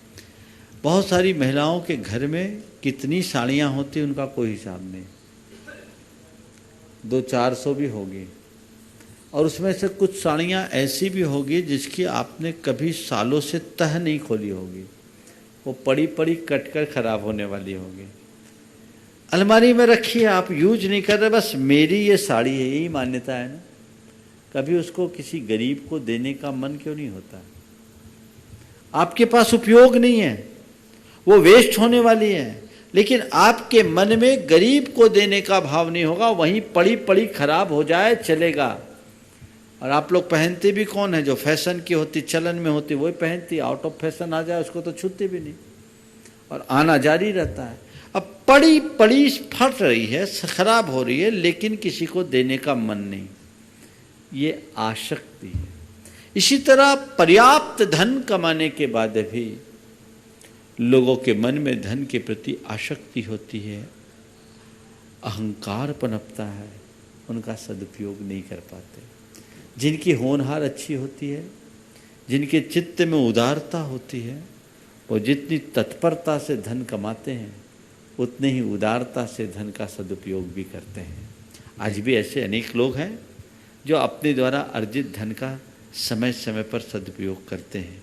S1: बहुत सारी महिलाओं के घर में कितनी साड़ियाँ होती उनका कोई हिसाब नहीं, 200-400 भी होगी, और उसमें से कुछ साड़ियाँ ऐसी भी होगी जिसकी आपने कभी सालों से तह नहीं खोली होगी, वो पड़ी पड़ी कट कर खराब होने वाली होगी। अलमारी में रखी है, आप यूज नहीं कर रहे, बस मेरी ये साड़ी है, यही मान्यता है ना। कभी उसको किसी गरीब को देने का मन क्यों नहीं होता? आपके पास उपयोग नहीं है, वो वेस्ट होने वाली है, लेकिन आपके मन में गरीब को देने का भाव नहीं होगा, वहीं पड़ी पड़ी खराब हो जाए चलेगा। और आप लोग पहनते भी कौन है? जो फैशन की होती, चलन में होती, वही पहनती। आउट ऑफ फैशन आ जाए उसको तो छूते भी नहीं, और आना जारी रहता है। अब पड़ी पड़ी फट रही है, खराब हो रही है, लेकिन किसी को देने का मन नहीं, ये आसक्ति है। इसी तरह पर्याप्त धन कमाने के बाद भी लोगों के मन में धन के प्रति आसक्ति होती है, अहंकार पनपता है, उनका सदुपयोग नहीं कर पाते। जिनकी होनहार अच्छी होती है, जिनके चित्त में उदारता होती है, वो जितनी तत्परता से धन कमाते हैं उतने ही उदारता से धन का सदुपयोग भी करते हैं। आज भी ऐसे अनेक लोग हैं जो अपने द्वारा अर्जित धन का समय समय पर सदुपयोग करते हैं।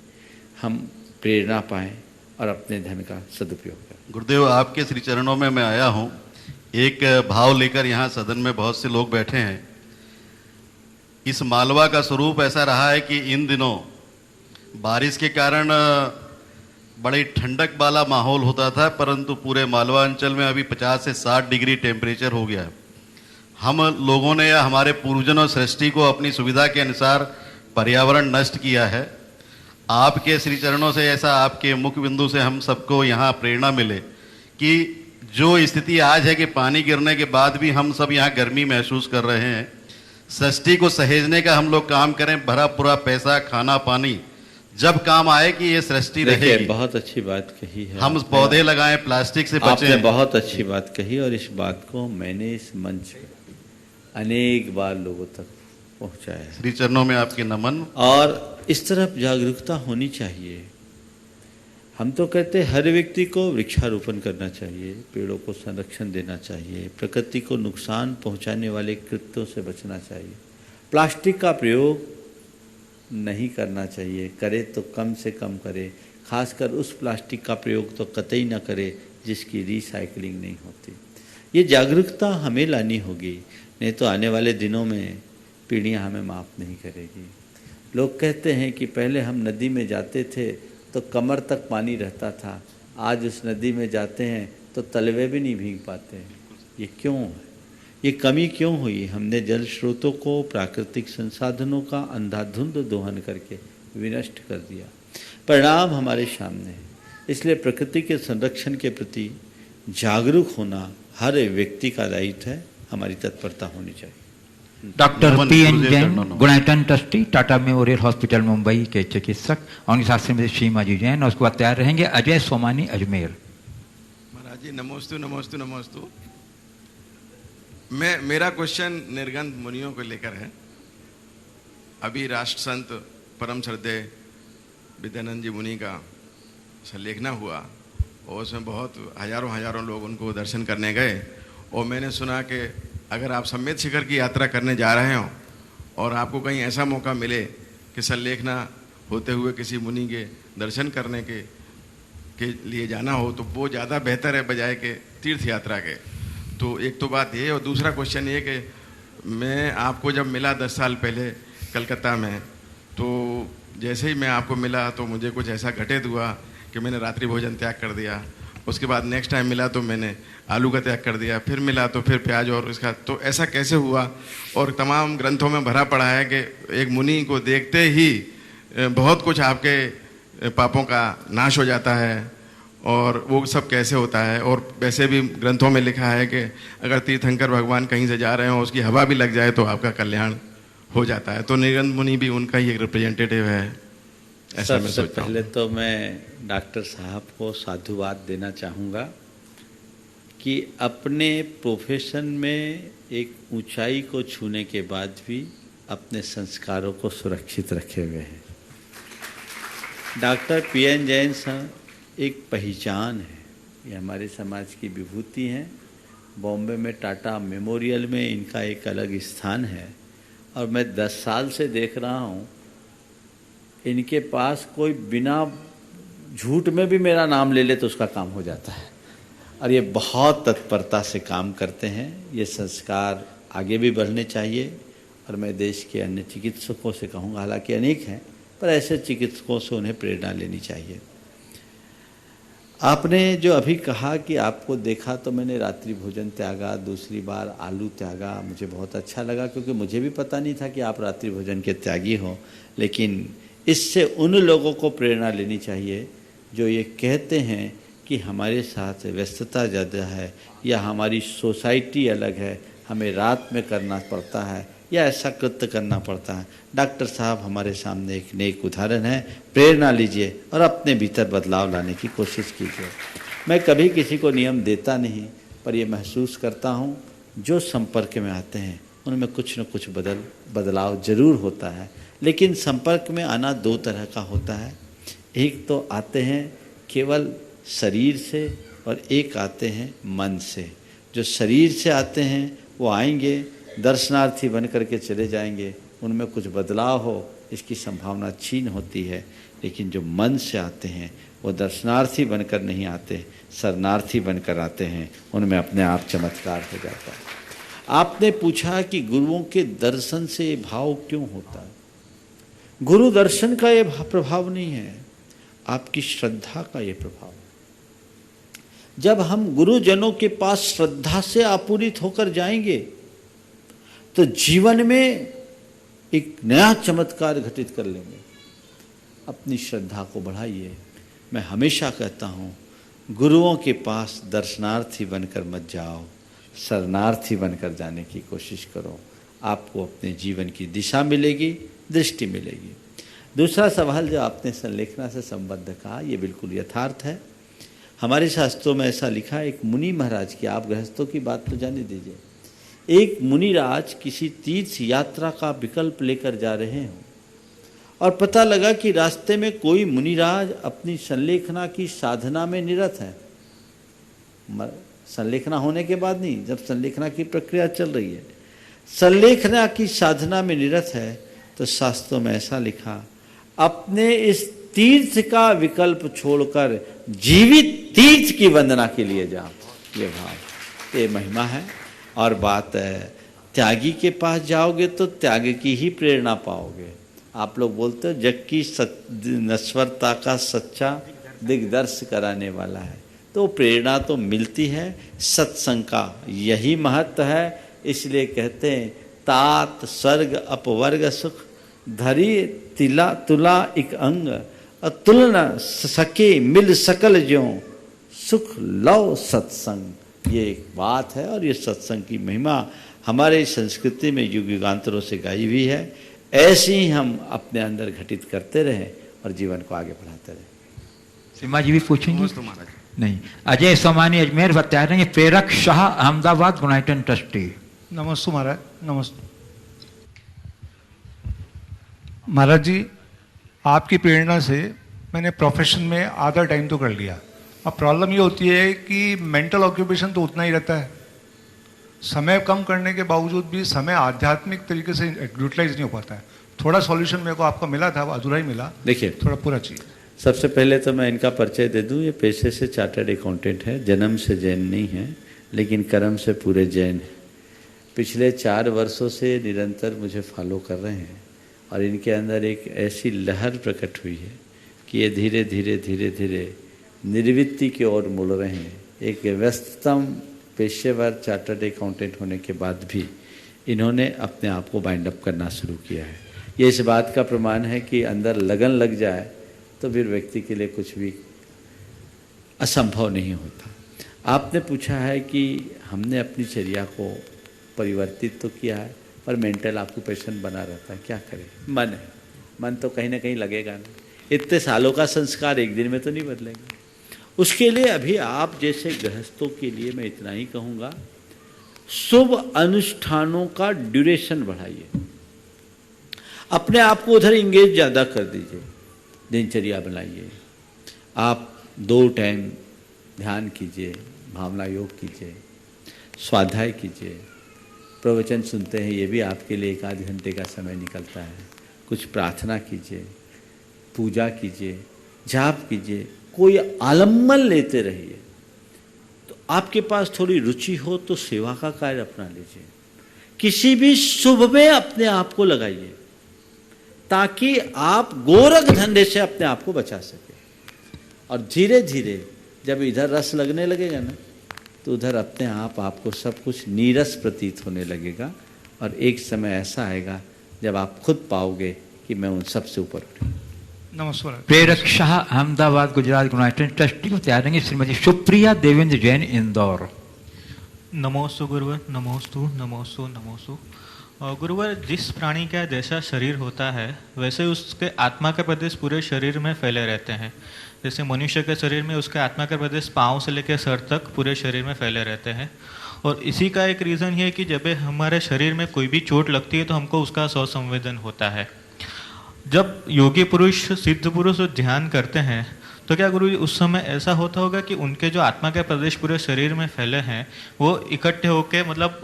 S1: हम प्रेरणा पाएं और अपने धन का सदुपयोग करें।
S14: गुरुदेव, आपके श्री चरणों में मैं आया हूँ एक भाव लेकर। यहाँ सदन में बहुत से लोग बैठे हैं। इस मालवा का स्वरूप ऐसा रहा है कि इन दिनों बारिश के कारण बड़ी ठंडक वाला माहौल होता था, परंतु पूरे मालवा अंचल में अभी 50 से 60 डिग्री टेम्परेचर हो गया है। हम लोगों ने या हमारे पूर्वजों सृष्टि को अपनी सुविधा के अनुसार पर्यावरण नष्ट किया है। आपके श्री चरणों से, ऐसा आपके मुख्य बिंदु से हम सबको यहाँ प्रेरणा मिले कि जो स्थिति आज है कि पानी गिरने के बाद भी हम सब यहाँ गर्मी महसूस कर रहे हैं, सृष्टि को सहेजने का हम लोग काम करें। भरा पूरा पैसा, खाना पानी जब काम आए कि ये सृष्टि रहेगी।
S1: बहुत अच्छी बात कही है।
S14: हम पौधे लगाएं, प्लास्टिक से बचें।
S1: आपने बहुत अच्छी बात कही, और इस बात को मैंने इस मंच पर अनेक बार लोगों तक पहुंचाया।
S14: श्री चरणों में आपके नमन।
S1: और इस तरफ जागरूकता होनी चाहिए। हम तो कहते हैं हर व्यक्ति को वृक्षारोपण करना चाहिए, पेड़ों को संरक्षण देना चाहिए, प्रकृति को नुकसान पहुंचाने वाले कृत्यों से बचना चाहिए। प्लास्टिक का प्रयोग नहीं करना चाहिए, करे तो कम से कम करे, खासकर उस प्लास्टिक का प्रयोग तो कतई न करे जिसकी रिसाइकलिंग नहीं होती। ये जागरूकता हमें लानी होगी, नहीं तो आने वाले दिनों में पीढ़ियां हमें माफ़ नहीं करेगी। लोग कहते हैं कि पहले हम नदी में जाते थे तो कमर तक पानी रहता था, आज उस नदी में जाते हैं तो तलवे भी नहीं भीग पाते हैं। ये क्यों है? ये कमी क्यों हुई? हमने जल स्रोतों को, प्राकृतिक संसाधनों का अंधाधुंध दोहन करके विनष्ट कर दिया। परिणाम हमारे सामने है। इसलिए प्रकृति के संरक्षण के प्रति जागरूक होना हर व्यक्ति का दायित्व है, हमारी तत्परता होनी चाहिए।
S2: Doctor PN. Jain, Gunayatan trustee, Tata memorial hospital Mumbai के चिकित्सक, और उनके साथ श्रीमती सीमा जी जैन, और उसके बाद तैयार रहेंगे अजय सोमानी अजमेर।
S15: महाराज जी नमोस्तु नमोस्तु नमोस्तु। मेरा क्वेश्चन निर्गंध मुनियों को लेकर है। अभी राष्ट्र संत परम श्रद्धेय विद्यानंद जी मुनि का संलेखना हुआ, और उसमें बहुत हजारों हजारों लोग उनको दर्शन करने गए। और मैंने सुना कि अगर आप समेत शिखर की यात्रा करने जा रहे हो और आपको कहीं ऐसा मौका मिले कि संलेखना होते हुए किसी मुनि के दर्शन करने के लिए जाना हो, तो वो ज़्यादा बेहतर है बजाय के तीर्थ यात्रा के। तो एक तो बात ये, और दूसरा क्वेश्चन ये कि मैं आपको जब मिला 10 साल पहले कलकत्ता में, तो जैसे ही मैं आपको मिला तो मुझे कुछ ऐसा घटित हुआ कि मैंने रात्रि भोजन त्याग कर दिया। उसके बाद नेक्स्ट टाइम मिला तो मैंने आलू का त्याग कर दिया, फिर मिला तो फिर प्याज और इसका। तो ऐसा कैसे हुआ? और तमाम ग्रंथों में भरा पड़ा है कि एक मुनि को देखते ही बहुत कुछ आपके पापों का नाश हो जाता है, और वो सब कैसे होता है? और वैसे भी ग्रंथों में लिखा है कि अगर तीर्थंकर भगवान कहीं से जा रहे हो, उसकी हवा भी लग जाए तो आपका कल्याण हो जाता है। तो निर्गंध मुनि भी उनका ही एक रिप्रेजेंटेटिव है, ऐसा मैं सोचता हूँ।
S1: पहले तो मैं डॉक्टर साहब को साधुवाद देना चाहूँगा कि अपने प्रोफेशन में एक ऊंचाई को छूने के बाद भी अपने संस्कारों को सुरक्षित रखे हुए हैं। डॉक्टर PN जैन साहब एक पहचान है, ये हमारे समाज की विभूति हैं। बॉम्बे में टाटा मेमोरियल में इनका एक अलग स्थान है, और मैं 10 साल से देख रहा हूँ इनके पास कोई बिना झूठ में भी मेरा नाम ले ले तो उसका काम हो जाता है, और ये बहुत तत्परता से काम करते हैं। ये संस्कार आगे भी बढ़ने चाहिए, और मैं देश के अन्य चिकित्सकों से कहूँगा, हालांकि अनेक हैं, पर ऐसे चिकित्सकों से उन्हें प्रेरणा लेनी चाहिए। आपने जो अभी कहा कि आपको देखा तो मैंने रात्रि भोजन त्यागा, दूसरी बार आलू त्यागा, मुझे बहुत अच्छा लगा, क्योंकि मुझे भी पता नहीं था कि आप रात्रि भोजन के त्यागी हो। लेकिन इससे उन लोगों को प्रेरणा लेनी चाहिए जो ये कहते हैं कि हमारे साथ व्यस्तता ज़्यादा है, या हमारी सोसाइटी अलग है, हमें रात में करना पड़ता है, या ऐसा कृत्य करना पड़ता है। डॉक्टर साहब हमारे सामने एक नेक उदाहरण है। प्रेरणा लीजिए और अपने भीतर बदलाव लाने की कोशिश कीजिए। मैं कभी किसी को नियम देता नहीं, पर ये महसूस करता हूँ जो संपर्क में आते हैं उनमें कुछ न कुछ बदलाव जरूर होता है। लेकिन संपर्क में आना 2 तरह का होता है। एक तो आते हैं केवल शरीर से, और एक आते हैं मन से। जो शरीर से आते हैं वो आएंगे, दर्शनार्थी बन करके चले जाएंगे, उनमें कुछ बदलाव हो इसकी संभावना छीन होती है। लेकिन जो मन से आते हैं वो दर्शनार्थी बनकर नहीं आते, शरणार्थी बनकर आते हैं, उनमें अपने आप चमत्कार हो जाता है। आपने पूछा कि गुरुओं के दर्शन से ये भाव क्यों होता है। गुरु दर्शन का ये प्रभाव नहीं है, आपकी श्रद्धा का ये प्रभाव है। जब हम गुरुजनों के पास श्रद्धा से आपूरित होकर जाएंगे तो जीवन में एक नया चमत्कार घटित कर लेंगे। अपनी श्रद्धा को बढ़ाइए। मैं हमेशा कहता हूँ, गुरुओं के पास दर्शनार्थी बनकर मत जाओ, शरणार्थी बनकर जाने की कोशिश करो। आपको अपने जीवन की दिशा मिलेगी, दृष्टि मिलेगी। दूसरा सवाल जो आपने संलेखना से संबद्ध कहा, ये बिल्कुल यथार्थ है। हमारे शास्त्रों में ऐसा लिखा है, एक मुनि महाराज की, आप गृहस्थों की बात तो जाने दीजिए, एक मुनिराज किसी तीर्थ यात्रा का विकल्प लेकर जा रहे हों, और पता लगा कि रास्ते में कोई मुनिराज अपनी संलेखना की साधना में निरत है। संलेखना होने के बाद नहीं, जब संलेखना की प्रक्रिया चल रही है, संलेखना की साधना में निरत है, तो शास्त्रों में ऐसा लिखा, अपने इस तीर्थ का विकल्प छोड़कर जीवित तीर्थ की वंदना के लिए जाओ। ये भाव, ये महिमा है। और बात है, त्यागी के पास जाओगे तो त्याग की ही प्रेरणा पाओगे। आप लोग बोलते हो जग की नश्वरता का सच्चा दिग्दर्श कराने वाला है, तो प्रेरणा तो मिलती है। सत्संग का यही महत्व है। इसलिए कहते हैं, तात स्वर्ग अपवर्ग सुख, धरी तिला तुला एक अंग, अतुल न सके मिल सकल ज्यों, सुख लव सत्संग। ये एक बात है, और ये सत्संग की महिमा हमारे संस्कृति में युग युगांतरों से गाई हुई है। ऐसे ही हम अपने अंदर घटित करते रहें और जीवन को आगे बढ़ाते रहें।
S2: सीमा जी भी पूछेंगे? नहीं। अजय सोमानी अजमेर बता रहे हैं, प्रेरक शाह अहमदाबाद गुनाइटन ट्रस्टी।
S16: नमस्ते महाराज। नमस्ते महाराज जी, आपकी प्रेरणा से मैंने प्रोफेशन में आधा टाइम तो कर लिया, अब प्रॉब्लम ये होती है कि मेंटल ऑक्यूपेशन तो उतना ही रहता है, समय कम करने के बावजूद भी समय आध्यात्मिक तरीके से यूटिलाइज नहीं हो पाता है। थोड़ा सॉल्यूशन मेरे को आपका मिला था, वो अधूरा ही मिला।
S1: देखिए,
S16: थोड़ा पूरा चाहिए।
S1: सबसे पहले तो मैं इनका परिचय दे दूं, ये पेशे से चार्टर्ड अकाउंटेंट है, जन्म से जैन नहीं है, लेकिन कर्म से पूरे जैन है। पिछले 4 वर्षों से निरंतर मुझे फॉलो कर रहे हैं और इनके अंदर एक ऐसी लहर प्रकट हुई है कि ये धीरे धीरे धीरे धीरे निर्वृत्ति की ओर मुड़ रहे हैं। एक व्यस्ततम पेशेवर चार्टर्ड अकाउंटेंट होने के बाद भी इन्होंने अपने आप को बाइंड अप करना शुरू किया है। ये इस बात का प्रमाण है कि अंदर लगन लग जाए तो फिर व्यक्ति के लिए कुछ भी असंभव नहीं होता। आपने पूछा है कि हमने अपनी चर्या को परिवर्तित तो किया है, पर मेंटल ऑक्यूपेशन बना रहता है, क्या करें? मन है, मन तो कहीं ना कहीं लगेगा नहीं। इतने सालों का संस्कार एक दिन में तो नहीं बदलेगा। उसके लिए अभी आप जैसे गृहस्थों के लिए मैं इतना ही कहूँगा, शुभ अनुष्ठानों का ड्यूरेशन बढ़ाइए, अपने आप को उधर इंगेज ज़्यादा कर दीजिए, दिनचर्या बनाइए। आप 2 टाइम ध्यान कीजिए, भावना योग कीजिए, स्वाध्याय कीजिए, प्रवचन सुनते हैं, ये भी आपके लिए 1 आध घंटे का समय निकलता है। कुछ प्रार्थना कीजिए, पूजा कीजिए, जाप कीजिए, कोई आलम्बन लेते रहिए। तो आपके पास थोड़ी रुचि हो तो सेवा का कार्य अपना लीजिए, किसी भी शुभ में अपने आप को लगाइए ताकि आप गोरख धंधे से अपने आप को बचा सके। और धीरे धीरे जब इधर रस लगने लगेगा ना, तो उधर अपने आप आपको सब कुछ नीरस प्रतीत होने लगेगा और एक समय ऐसा आएगा जब आप खुद पाओगे कि मैं उन सबसे ऊपर उठी।
S16: नमस्कार।
S2: प्रेरक शाह, अहमदाबाद, गुजरात, यूनाइटेड ट्रस्टी को तैयार रहेंगे श्रीमती सुप्रिया देवेंद्र जैन, इंदौर।
S17: नमोस्तु गुरुवर, नमोस्तु नमोस्तु नमोस्तु। गुरुवर, जिस प्राणी का जैसा शरीर होता है वैसे उसके आत्मा के प्रदेश पूरे शरीर में फैले रहते हैं। जैसे मनुष्य के शरीर में उसके आत्मा के प्रदेश पाँव से लेकर सर तक पूरे शरीर में फैले रहते हैं। और इसी का एक रीज़न ये है कि जब हमारे शरीर में कोई भी चोट लगती है तो हमको उसका स्वसंवेदन होता है। जब योगी पुरुष, सिद्ध पुरुष ध्यान करते हैं तो क्या गुरु उस समय ऐसा होता होगा कि उनके जो आत्मा के प्रदेश पूरे शरीर में फैले हैं वो इकट्ठे होकर मतलब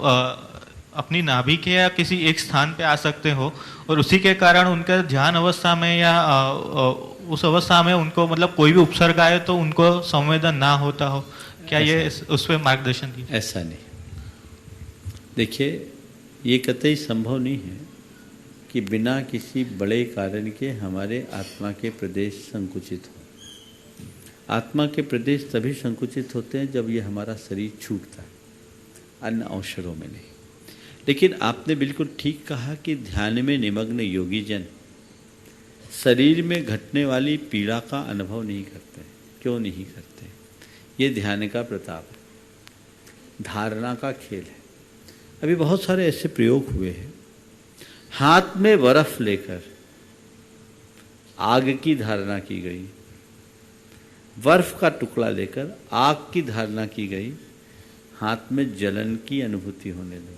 S17: अपनी नाभि के या किसी एक स्थान पे आ सकते हो और उसी के कारण उनके ध्यान अवस्था में या उस अवस्था में उनको मतलब कोई भी उपसर्ग आए तो उनको संवेदन ना होता हो? क्या ये उस पर मार्गदर्शन दी?
S1: ऐसा नहीं। देखिए, ये कतई संभव नहीं है कि बिना किसी बड़े कारण के हमारे आत्मा के प्रदेश संकुचित हो। आत्मा के प्रदेश तभी संकुचित होते हैं जब ये हमारा शरीर छूटता है, अन्य अवसरों में नहीं। लेकिन आपने बिल्कुल ठीक कहा कि ध्यान में निमग्न योगी जन शरीर में घटने वाली पीड़ा का अनुभव नहीं करते। क्यों नहीं करते? ये ध्यान का प्रताप है, धारणा का खेल है। अभी बहुत सारे ऐसे प्रयोग हुए हैं, हाथ में बर्फ लेकर आग की धारणा की गई, बर्फ का टुकड़ा लेकर आग की धारणा की गई, हाथ में जलन की अनुभूति होने लगी।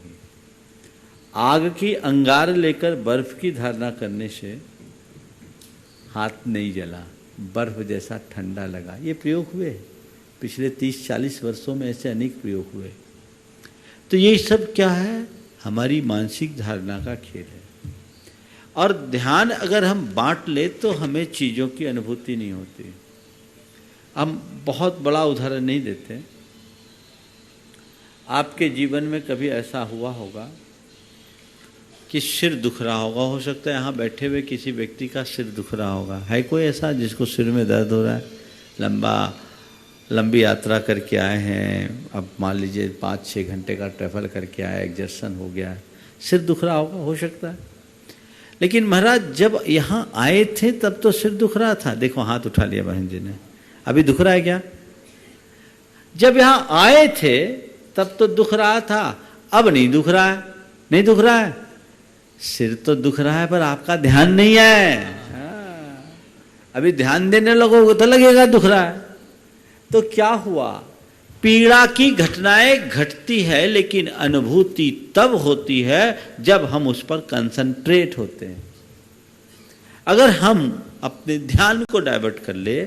S1: आग की अंगार लेकर बर्फ की धारणा करने से हाथ नहीं जला, बर्फ जैसा ठंडा लगा। ये प्रयोग हुए पिछले 30-40 वर्षों में, ऐसे अनेक प्रयोग हुए। तो ये सब क्या है? हमारी मानसिक धारणा का खेल है। और ध्यान अगर हम बांट ले तो हमें चीज़ों की अनुभूति नहीं होती। हम बहुत बड़ा उदाहरण नहीं देते। आपके जीवन में कभी ऐसा हुआ होगा कि सिर दुख रहा होगा, हो सकता है यहाँ बैठे हुए किसी व्यक्ति का सिर दुख रहा होगा। है कोई ऐसा जिसको सिर में दर्द हो रहा है? लंबी यात्रा करके आए हैं, अब मान लीजिए 5-6 घंटे का ट्रैवल करके आए, एग्जर्शन हो गया, सिर दुख रहा होगा, हो सकता है। लेकिन महाराज जब यहाँ आए थे तब तो सिर दुख रहा था। देखो हाथ उठा लिया बहन जी ने। अभी दुख रहा है क्या? जब यहाँ आए थे तब तो दुख रहा था, अब नहीं दुख रहा है। नहीं दुख रहा है, सिर तो दुख रहा है पर आपका ध्यान नहीं है। अभी ध्यान देने लगोगे तो लगेगा दुख रहा है। तो क्या हुआ? पीड़ा की घटनाएं घटती है, लेकिन अनुभूति तब होती है जब हम उस पर कंसंट्रेट होते हैं। अगर हम अपने ध्यान को डाइवर्ट कर ले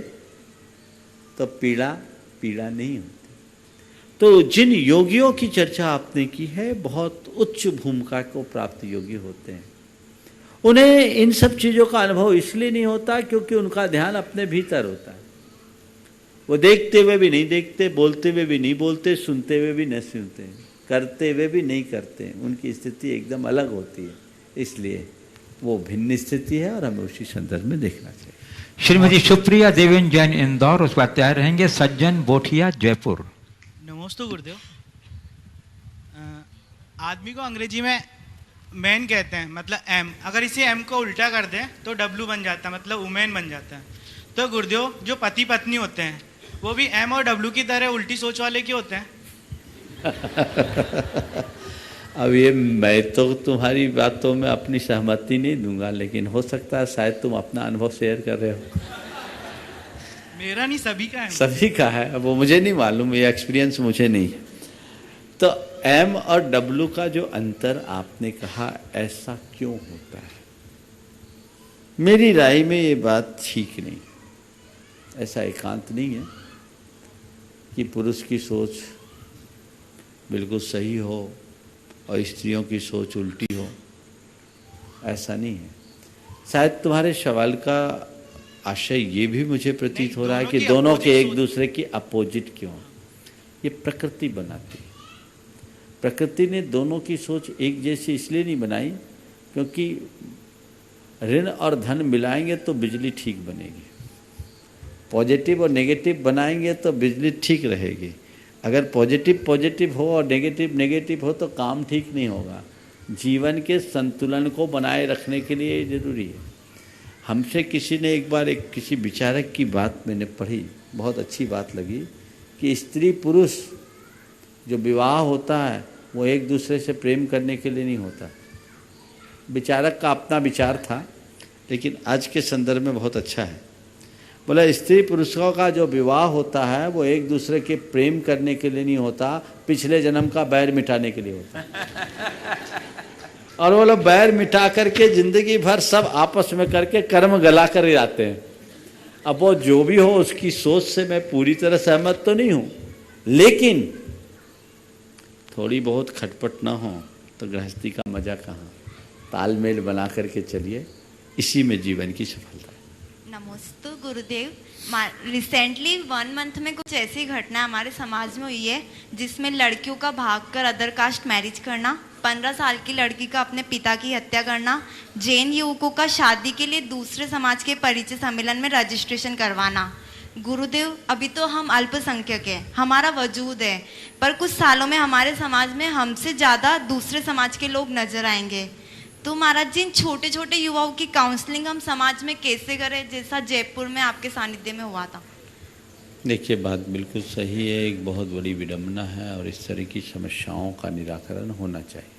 S1: तो पीड़ा पीड़ा नहीं होती। तो जिन योगियों की चर्चा आपने की है बहुत उच्च भूमिका को प्राप्त योगी होते हैं। उन्हें इन सब चीज़ों का अनुभव इसलिए नहीं होता क्योंकि उनका ध्यान अपने भीतर होता है। वो देखते हुए भी नहीं देखते, बोलते हुए भी नहीं बोलते, सुनते हुए भी नहीं सुनते, करते हुए भी नहीं करते। उनकी स्थिति एकदम अलग होती है, इसलिए वो भिन्न स्थिति है और हमें उसी संदर्भ में देखना चाहिए।
S2: श्रीमती सुप्रिया देवेन जैन इंदौर, उसके बाद तैयार रहेंगे सज्जन बोठिया जयपुर।
S18: नमस्ते गुरुदेव। आदमी को अंग्रेजी में मैन कहते हैं, मतलब एम। अगर इसे एम को उल्टा कर दें तो डब्लू बन जाता है, मतलब वुमेन बन जाता है। तो गुरुदेव जो पति पत्नी होते हैं वो भी एम और डब्लू की तरह उल्टी सोच वाले क्यों होते हैं?
S1: अब ये मैं तो तुम्हारी बातों में अपनी सहमति नहीं दूंगा, लेकिन हो सकता है शायद तुम अपना अनुभव शेयर कर रहे हो।
S18: मेरा नहीं, सभी का है।
S1: सभी का है, अब वो मुझे नहीं मालूम, ये एक्सपीरियंस मुझे नहीं है। तो एम और डब्लू का जो अंतर आपने कहा, ऐसा क्यों होता है? मेरी राय में ये बात ठीक नहीं। ऐसा एकांत नहीं है कि पुरुष की सोच बिल्कुल सही हो और स्त्रियों की सोच उल्टी हो, ऐसा नहीं है। शायद तुम्हारे सवाल का आशय ये भी मुझे प्रतीत हो रहा है कि दोनों के एक दूसरे की अपोजिट क्यों। ये प्रकृति बनाती है। प्रकृति ने दोनों की सोच एक जैसी इसलिए नहीं बनाई क्योंकि ऋण और धन मिलाएंगे तो बिजली ठीक बनेगी, पॉजिटिव और नेगेटिव बनाएंगे तो बिजली ठीक रहेगी। अगर पॉजिटिव पॉजिटिव हो और नेगेटिव नेगेटिव हो तो काम ठीक नहीं होगा। जीवन के संतुलन को बनाए रखने के लिए जरूरी है। हमसे किसी ने एक बार किसी विचारक की बात मैंने पढ़ी, बहुत अच्छी बात लगी कि स्त्री पुरुष जो विवाह होता है वो एक दूसरे से प्रेम करने के लिए नहीं होता। विचारक का अपना विचार था, लेकिन आज के संदर्भ में बहुत अच्छा है। बोला स्त्री पुरुषों का जो विवाह होता है वो एक दूसरे के प्रेम करने के लिए नहीं होता, पिछले जन्म का बैर मिटाने के लिए होता है। और वो लोग बैर मिटा करके जिंदगी भर सब आपस में करके कर्म गला कर जाते हैं। अब वो जो भी हो उसकी सोच से मैं पूरी तरह सहमत तो नहीं हूँ, लेकिन थोड़ी बहुत खटपट ना हो तो गृहस्थी का मजा कहाँ। तालमेल बना करके चलिए, इसी में जीवन की सफलता है।
S19: नमस्ते गुरुदेव। रिसेंटली 1 मंथ में कुछ ऐसी घटना हमारे समाज में हुई है जिसमें लड़कियों का भागकर अदर कास्ट मैरिज करना, 15 साल की लड़की का अपने पिता की हत्या करना, जैन युवकों का शादी के लिए दूसरे समाज के परिचय सम्मेलन में रजिस्ट्रेशन करवाना। गुरुदेव अभी तो हम अल्पसंख्यक हैं, हमारा वजूद है, पर कुछ सालों में हमारे समाज में हमसे ज़्यादा दूसरे समाज के लोग नजर आएंगे। तो महाराज जी इन छोटे छोटे युवाओं की काउंसलिंग हम समाज में कैसे करें, जैसा जयपुर में आपके सानिध्य में हुआ था?
S1: देखिए बात बिल्कुल सही है, एक बहुत बड़ी विडंबना है और इस तरह की समस्याओं का निराकरण होना चाहिए।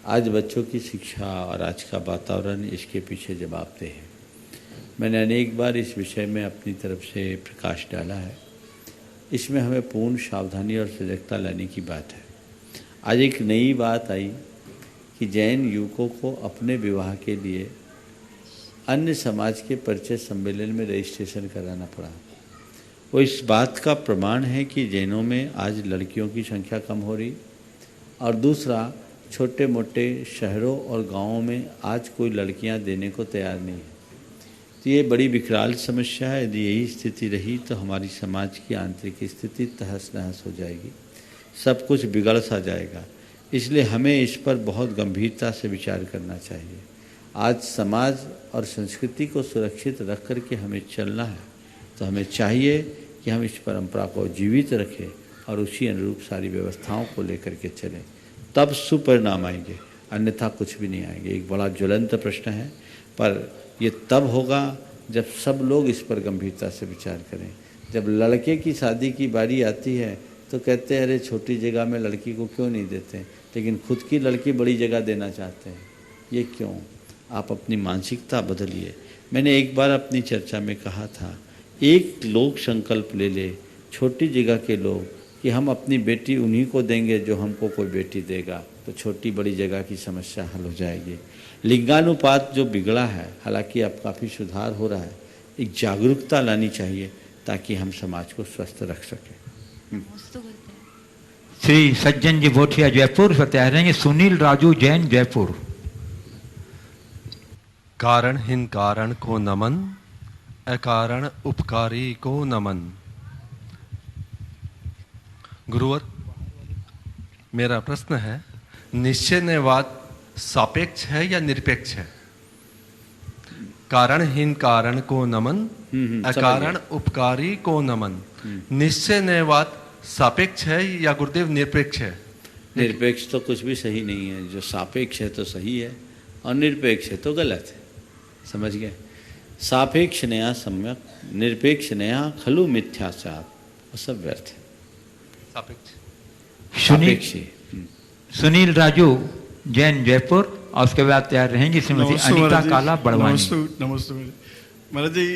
S1: आज बच्चों की शिक्षा और आज का वातावरण इसके पीछे जवाबदेह है। मैंने अनेक बार इस विषय में अपनी तरफ से प्रकाश डाला है। इसमें हमें पूर्ण सावधानी और सजगता लाने की बात है। आज एक नई बात आई कि जैन युवकों को अपने विवाह के लिए अन्य समाज के परिचय सम्मेलन में रजिस्ट्रेशन कराना पड़ा। वो इस बात का प्रमाण है कि जैनों में आज लड़कियों की संख्या कम हो रही, और दूसरा छोटे मोटे शहरों और गांवों में आज कोई लड़कियां देने को तैयार नहीं है। तो ये बड़ी विकराल समस्या है। यदि यही स्थिति रही तो हमारी समाज की आंतरिक स्थिति तहस नहस हो जाएगी, सब कुछ बिगड़ सा जाएगा। इसलिए हमें इस पर बहुत गंभीरता से विचार करना चाहिए। आज समाज और संस्कृति को सुरक्षित रख करके हमें चलना है, तो हमें चाहिए कि हम इस परंपरा को जीवित रखें और उसी अनुरूप सारी व्यवस्थाओं को लेकर के चलें, तब सुपरिणाम आएंगे, अन्यथा कुछ भी नहीं आएंगे। एक बड़ा ज्वलंत प्रश्न है, पर ये तब होगा जब सब लोग इस पर गंभीरता से विचार करें। जब लड़के की शादी की बारी आती है तो कहते हैं अरे छोटी जगह में लड़की को क्यों नहीं देते, लेकिन खुद की लड़की बड़ी जगह देना चाहते हैं। ये क्यों? आप अपनी मानसिकता बदलिए। मैंने एक बार अपनी चर्चा में कहा था, एक लोग संकल्प ले ले, छोटी जगह के लोग, कि हम अपनी बेटी उन्हीं को देंगे जो हमको कोई बेटी देगा, तो छोटी बड़ी जगह की समस्या हल हो जाएगी। लिंगानुपात जो बिगड़ा है, हालांकि अब काफ़ी सुधार हो रहा है, एक जागरूकता लानी चाहिए। ताकि हम समाज को स्वस्थ रख सकें।
S2: श्री सज्जन जी बोठिया जयपुर बता रहे हैं। सुनील राजू जैन जयपुर।
S20: कारणहीन कारण को नमन, अकारण उपकारी को नमन। गुरुवर, मेरा प्रश्न है, निश्चयवाद सापेक्ष है या निरपेक्ष है? कारणहीन कारण को नमन, अकारण उपकारी को नमन। निश्चयवाद सापेक्ष है या गुरुदेव निरपेक्ष है?
S1: निरपेक्ष तो कुछ भी सही नहीं है। जो सापेक्ष है तो सही है और निरपेक्ष है तो गलत है। समझ गए? सापेक्ष नया सम्यक, निरपेक्ष नया खलु मिथ्याचार, वो सब व्यर्थ है। सापेक्ष।
S2: सुनील राजू जैन जयपुर। और उसके बाद तैयार रहेंगी श्रीमती अनीता काला बड़वानी।
S21: नमस्ते महाराज जी।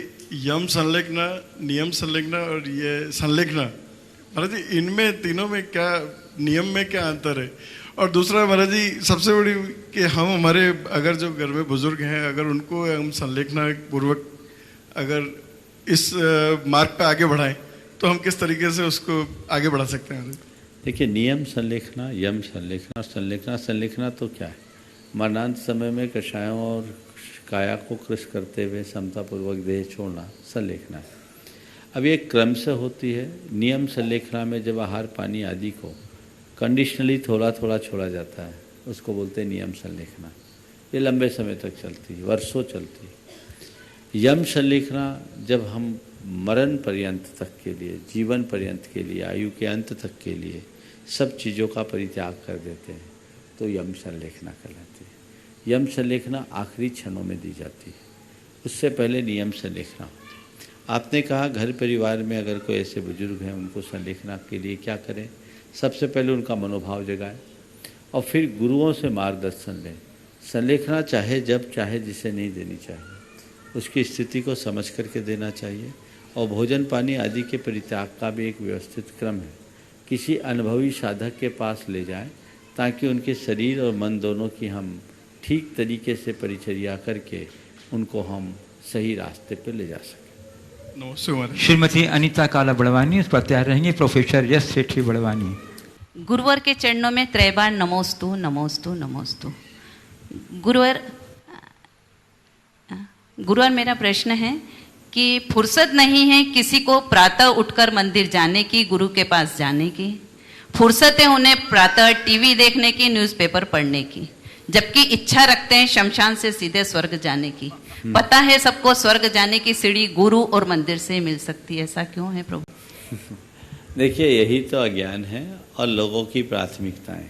S21: यम संलेखना, नियम संलेखना और ये संलेखना, महाराज जी इनमें तीनों में क्या, नियम में क्या अंतर है? और दूसरा महाराज जी सबसे बड़ी कि हम हमारे अगर जो घर में बुजुर्ग हैं, अगर उनको हम संलेखना पूर्वक अगर इस मार्ग पे आगे बढ़ाएं तो हम किस तरीके से उसको आगे बढ़ा सकते हैं?
S1: देखिए, नियम संलेखना, यम संलेखना और संलेखना तो क्या है? मरणांत समय में कषायों और काया को कृश करते हुए समतापूर्वक देह छोड़ना संलेखना है। अब ये क्रम से होती है। नियम संलेखना में जब आहार पानी आदि को कंडीशनली थोड़ा थोड़ा छोड़ा जाता है, उसको बोलते हैं नियम संलेखना। ये लंबे समय तक चलती है, वर्षों चलती है। यम संलेखना जब हम मरण पर्यंत तक के लिए, जीवन पर्यंत के लिए, आयु के अंत तक के लिए सब चीज़ों का परित्याग कर देते हैं तो यम संलेखना कहलाती है। यम संलेखना आखिरी क्षणों में दी जाती है, उससे पहले नियम संलेखना होती है। आपने कहा घर परिवार में अगर कोई ऐसे बुजुर्ग हैं, उनको संलेखना के लिए क्या करें? सबसे पहले उनका मनोभाव जगाएं और फिर गुरुओं से मार्गदर्शन लें। संलेखना चाहे जब चाहे जिसे नहीं देनी चाहिए, उसकी स्थिति को समझ करके देना चाहिए। और भोजन पानी आदि के परित्याग का भी एक व्यवस्थित क्रम है। किसी अनुभवी साधक के पास ले जाएं ताकि उनके शरीर और मन दोनों की हम ठीक तरीके से परिचर्या करके उनको हम सही रास्ते पर ले जा सकें।
S2: श्रीमती अनीता काला बड़वानी। उस पर तैयार रहेंगे प्रोफेसर यश सेठी बड़वानी।
S10: गुरुवर के चरणों में त्रैबार नमोस्तु नमोस्तु नमोस्तु। गुरुवर मेरा प्रश्न है कि फुर्सत नहीं है किसी को प्रातः उठकर मंदिर जाने की, गुरु के पास जाने की। फुर्सत है उन्हें प्रातः टीवी देखने की, न्यूज़पेपर पढ़ने की, जबकि इच्छा रखते हैं शमशान से सीधे स्वर्ग जाने की। पता है सबको स्वर्ग जाने की सीढ़ी गुरु और मंदिर से मिल सकती है, ऐसा क्यों है प्रभु?
S1: देखिए, यही तो अज्ञान है और लोगों की प्राथमिकताएं।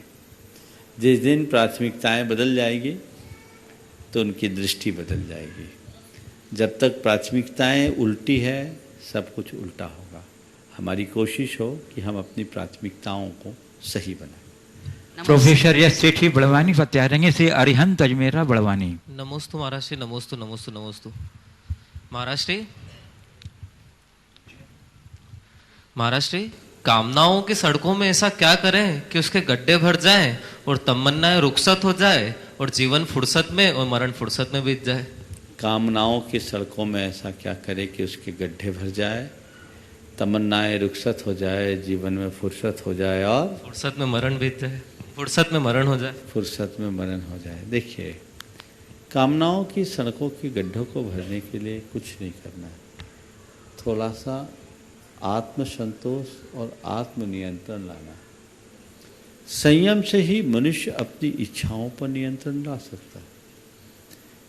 S1: जिस दिन प्राथमिकताएं बदल जाएगी तो उनकी दृष्टि बदल जाएगी। जब तक प्राथमिकताएं उल्टी है, सब कुछ उल्टा होगा। हमारी कोशिश हो कि हम अपनी प्राथमिकताओं को सही बनाएं।
S2: प्रोफेसर यश सेठी बड़वानी पर तैयार रहेंगे श्री अरिहंत अजमेरा बड़वानी।
S22: नमोस्तु महाराज श्री, नमोस्तु नमोस्तु नमोस्तु महाराज श्री। महाराज श्री, कामनाओं की सड़कों में ऐसा क्या करें कि उसके गड्ढे भर जाएं और तमन्नाएं रुखसत हो जाए और जीवन फुर्सत में और मरण फुर्सत में बीत जाए?
S1: कामनाओं की सड़कों में ऐसा क्या करे कि उसके गड्ढे भर जाए, तमन्नाएं रुखसत हो जाए, जीवन में फुर्सत हो जाए और
S22: फुर्सत में मरण बीत जाए, फुर्सत में मरण हो जाए,
S1: फुर्सत में मरण हो जाए। देखिए, कामनाओं की सड़कों के गड्ढों को भरने के लिए कुछ नहीं करना है। थोड़ा सा आत्मसंतोष और आत्मनियंत्रण लाना। संयम से ही मनुष्य अपनी इच्छाओं पर नियंत्रण ला सकता है।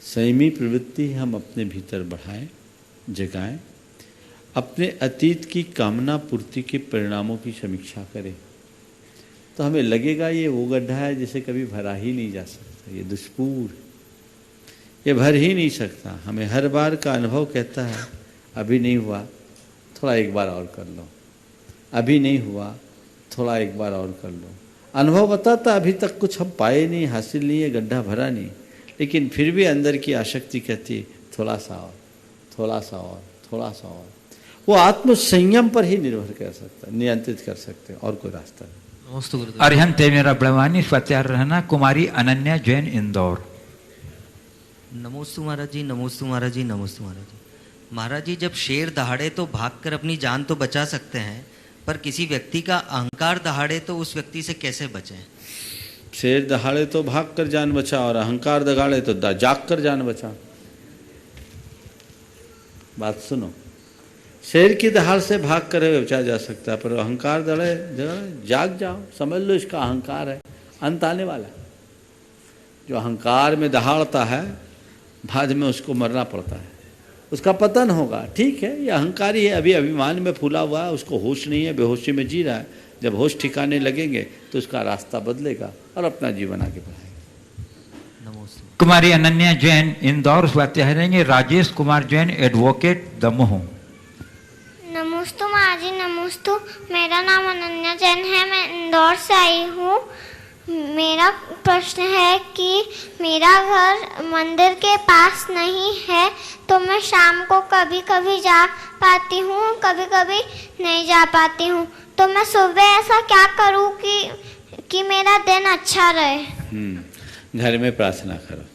S1: संयमी प्रवृत्ति हम अपने भीतर बढ़ाएं, जगाएं, अपने अतीत की कामना पूर्ति के परिणामों की समीक्षा करें तो हमें लगेगा ये वो गड्ढा है जिसे कभी भरा ही नहीं जा सकता, ये दुष्पूर, ये भर ही नहीं सकता। हमें हर बार का अनुभव कहता है अभी नहीं हुआ, थोड़ा एक बार और कर लो, अभी नहीं हुआ, थोड़ा एक बार और कर लो। अनुभव बताता अभी तक कुछ हम पाए नहीं, हासिल नहीं है, गड्ढा भरा नहीं, लेकिन फिर भी अंदर की आसक्ति कहती थोड़ा सा और, थोड़ा सा और, थोड़ा सा और। वो आत्म संयम पर ही निर्भर कर सकता है, नियंत्रित कर सकते हैं, और कोई रास्ता नहीं।
S2: अरिहंत मेरा बड़वानी तैयार रहना। कुमारी अनन्या जैन इंदौर।
S23: नमोस्तु महाराज जी, नमोस्तु महाराज जी, नमोस्तु महाराज जी।
S3: महाराज जी, जब शेर दहाड़े तो भागकर अपनी जान तो बचा सकते हैं, पर किसी व्यक्ति का अहंकार दहाड़े तो उस व्यक्ति से कैसे बचें?
S1: शेर दहाड़े तो भाग कर जान बचा और अहंकार दगाड़े तो जाग कर जान बचा। बात सुनो, शेर की दहाड़ से भाग कर बचा जा सकता है, पर अहंकार दड़े जाग जाओ, समझ लो इसका अहंकार है, अंत आने वाला। जो अहंकार में दहाड़ता है बाद में उसको मरना पड़ता है, उसका पतन होगा। ठीक है, ये अहंकारी है, अभी अभिमान में फूला हुआ है, उसको होश नहीं है, बेहोशी में जी रहा है। जब होश ठिकाने लगेंगे तो उसका रास्ता बदलेगा और अपना जीवन आगे बढ़ाएगा।
S2: कुमारी अनन्या जैन इंदौर से बातें रहेंगे। राजेश कुमार जैन एडवोकेट दमोह।
S4: नमोस्तु महाराज, नमोस्तु। मेरा नाम अनन्या जैन है, मैं इंदौर से आई हूँ। मेरा प्रश्न है कि मेरा घर मंदिर के पास नहीं है, तो मैं शाम को कभी कभी जा पाती हूँ, कभी कभी नहीं जा पाती हूँ। तो मैं सुबह ऐसा क्या करूँ कि मेरा दिन अच्छा रहे?
S1: घर में प्रार्थना करो।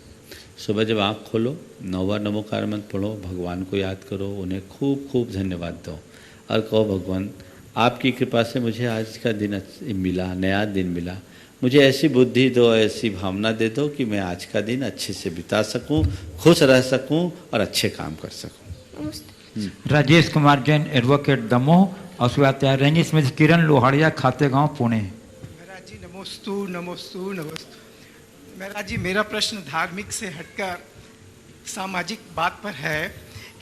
S1: सुबह जब आँख खोलो, 9 बार नमोकार मंत्र पढ़ो, भगवान को याद करो, उन्हें खूब खूब धन्यवाद दो और कहो, भगवान आपकी कृपा से मुझे आज का दिन मिला, नया दिन मिला। मुझे ऐसी बुद्धि दो, ऐसी भावना दे दो कि मैं आज का दिन अच्छे से बिता सकूं, खुश रह सकूं और अच्छे काम कर सकूं।
S2: राजेश कुमार जैन एडवोकेट दमोह। और उसके बाद तैयार रहेंगे इसमें किरण लोहाड़िया, खातेगांव, पुणे।
S23: महाराज जी नमोस्तु, नमोस्तु, नमोस्तु। महाराज जी, मेरा प्रश्न धार्मिक से हटकर सामाजिक बात पर है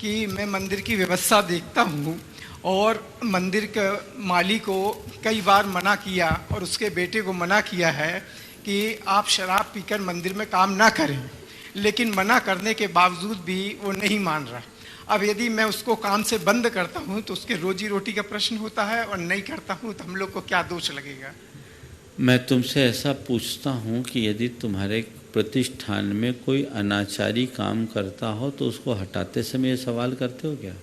S23: कि मैं मंदिर की व्यवस्था देखता हूँ और मंदिर के माली को कई बार मना किया और उसके बेटे को मना किया है कि आप शराब पीकर मंदिर में काम ना करें, लेकिन मना करने के बावजूद भी वो नहीं मान रहा। अब यदि मैं उसको काम से बंद करता हूँ तो उसके रोजी रोटी का प्रश्न होता है, और नहीं करता हूँ तो हम लोग को क्या दोष लगेगा?
S1: मैं तुमसे ऐसा पूछता हूँ कि यदि तुम्हारे प्रतिष्ठान में कोई अनाचारी काम करता हो तो उसको हटाते समय ये सवाल करते हो क्या?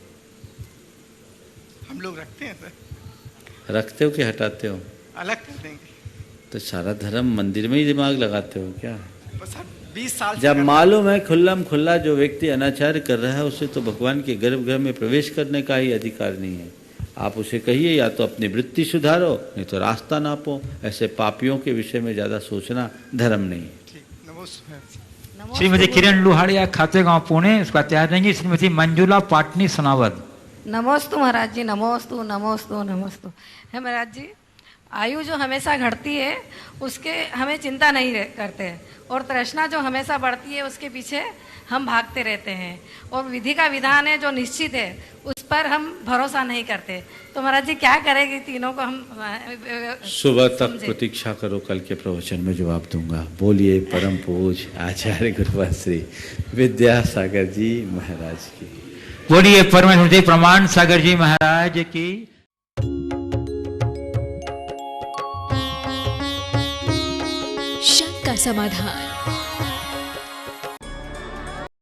S23: हम लोग रखते हैं सर।
S1: रखते हो कि हटाते हो?
S23: अलग कर देंगे।
S1: तो सारा धर्म मंदिर में ही दिमाग लगाते हो क्या?
S23: सर 20 साल
S1: जब मालूम है खुल्लम खुल्ला जो व्यक्ति अनाचार कर रहा है उसे तो भगवान के गर्भगृह में प्रवेश करने का ही अधिकार नहीं है। आप उसे कहिए या तो अपनी वृत्ति सुधारो, नहीं तो रास्ता नापो। ऐसे पापियों के विषय में ज़्यादा सोचना धर्म नहीं है।
S2: श्रीमती किरण लोहाड़िया, खातेगांव, पुणे। उसका तैयार रहेंगी श्रीमती मंजुला पाटनी, सोनावद।
S24: नमोस्तु महाराज जी, नमोस्तु, नमोस्तु, नमोस्तु। है महाराज जी, आयु जो हमेशा घटती है उसके हमें चिंता नहीं करते, और तृष्णा जो हमेशा बढ़ती है उसके पीछे हम भागते रहते हैं, और विधि का विधान है जो निश्चित है उस पर हम भरोसा नहीं करते। तो महाराज जी क्या करेंगे? तीनों को हम
S1: सुबह तक प्रतीक्षा करो, कल के प्रवचन में जवाब दूंगा। बोलिए परम पूज आचार्य गुरुवर श्री विद्यासागर जी महाराज की।
S2: बोलिए परमेश्वर जी प्रमाण सागर जी महाराज की।
S25: शक का समाधान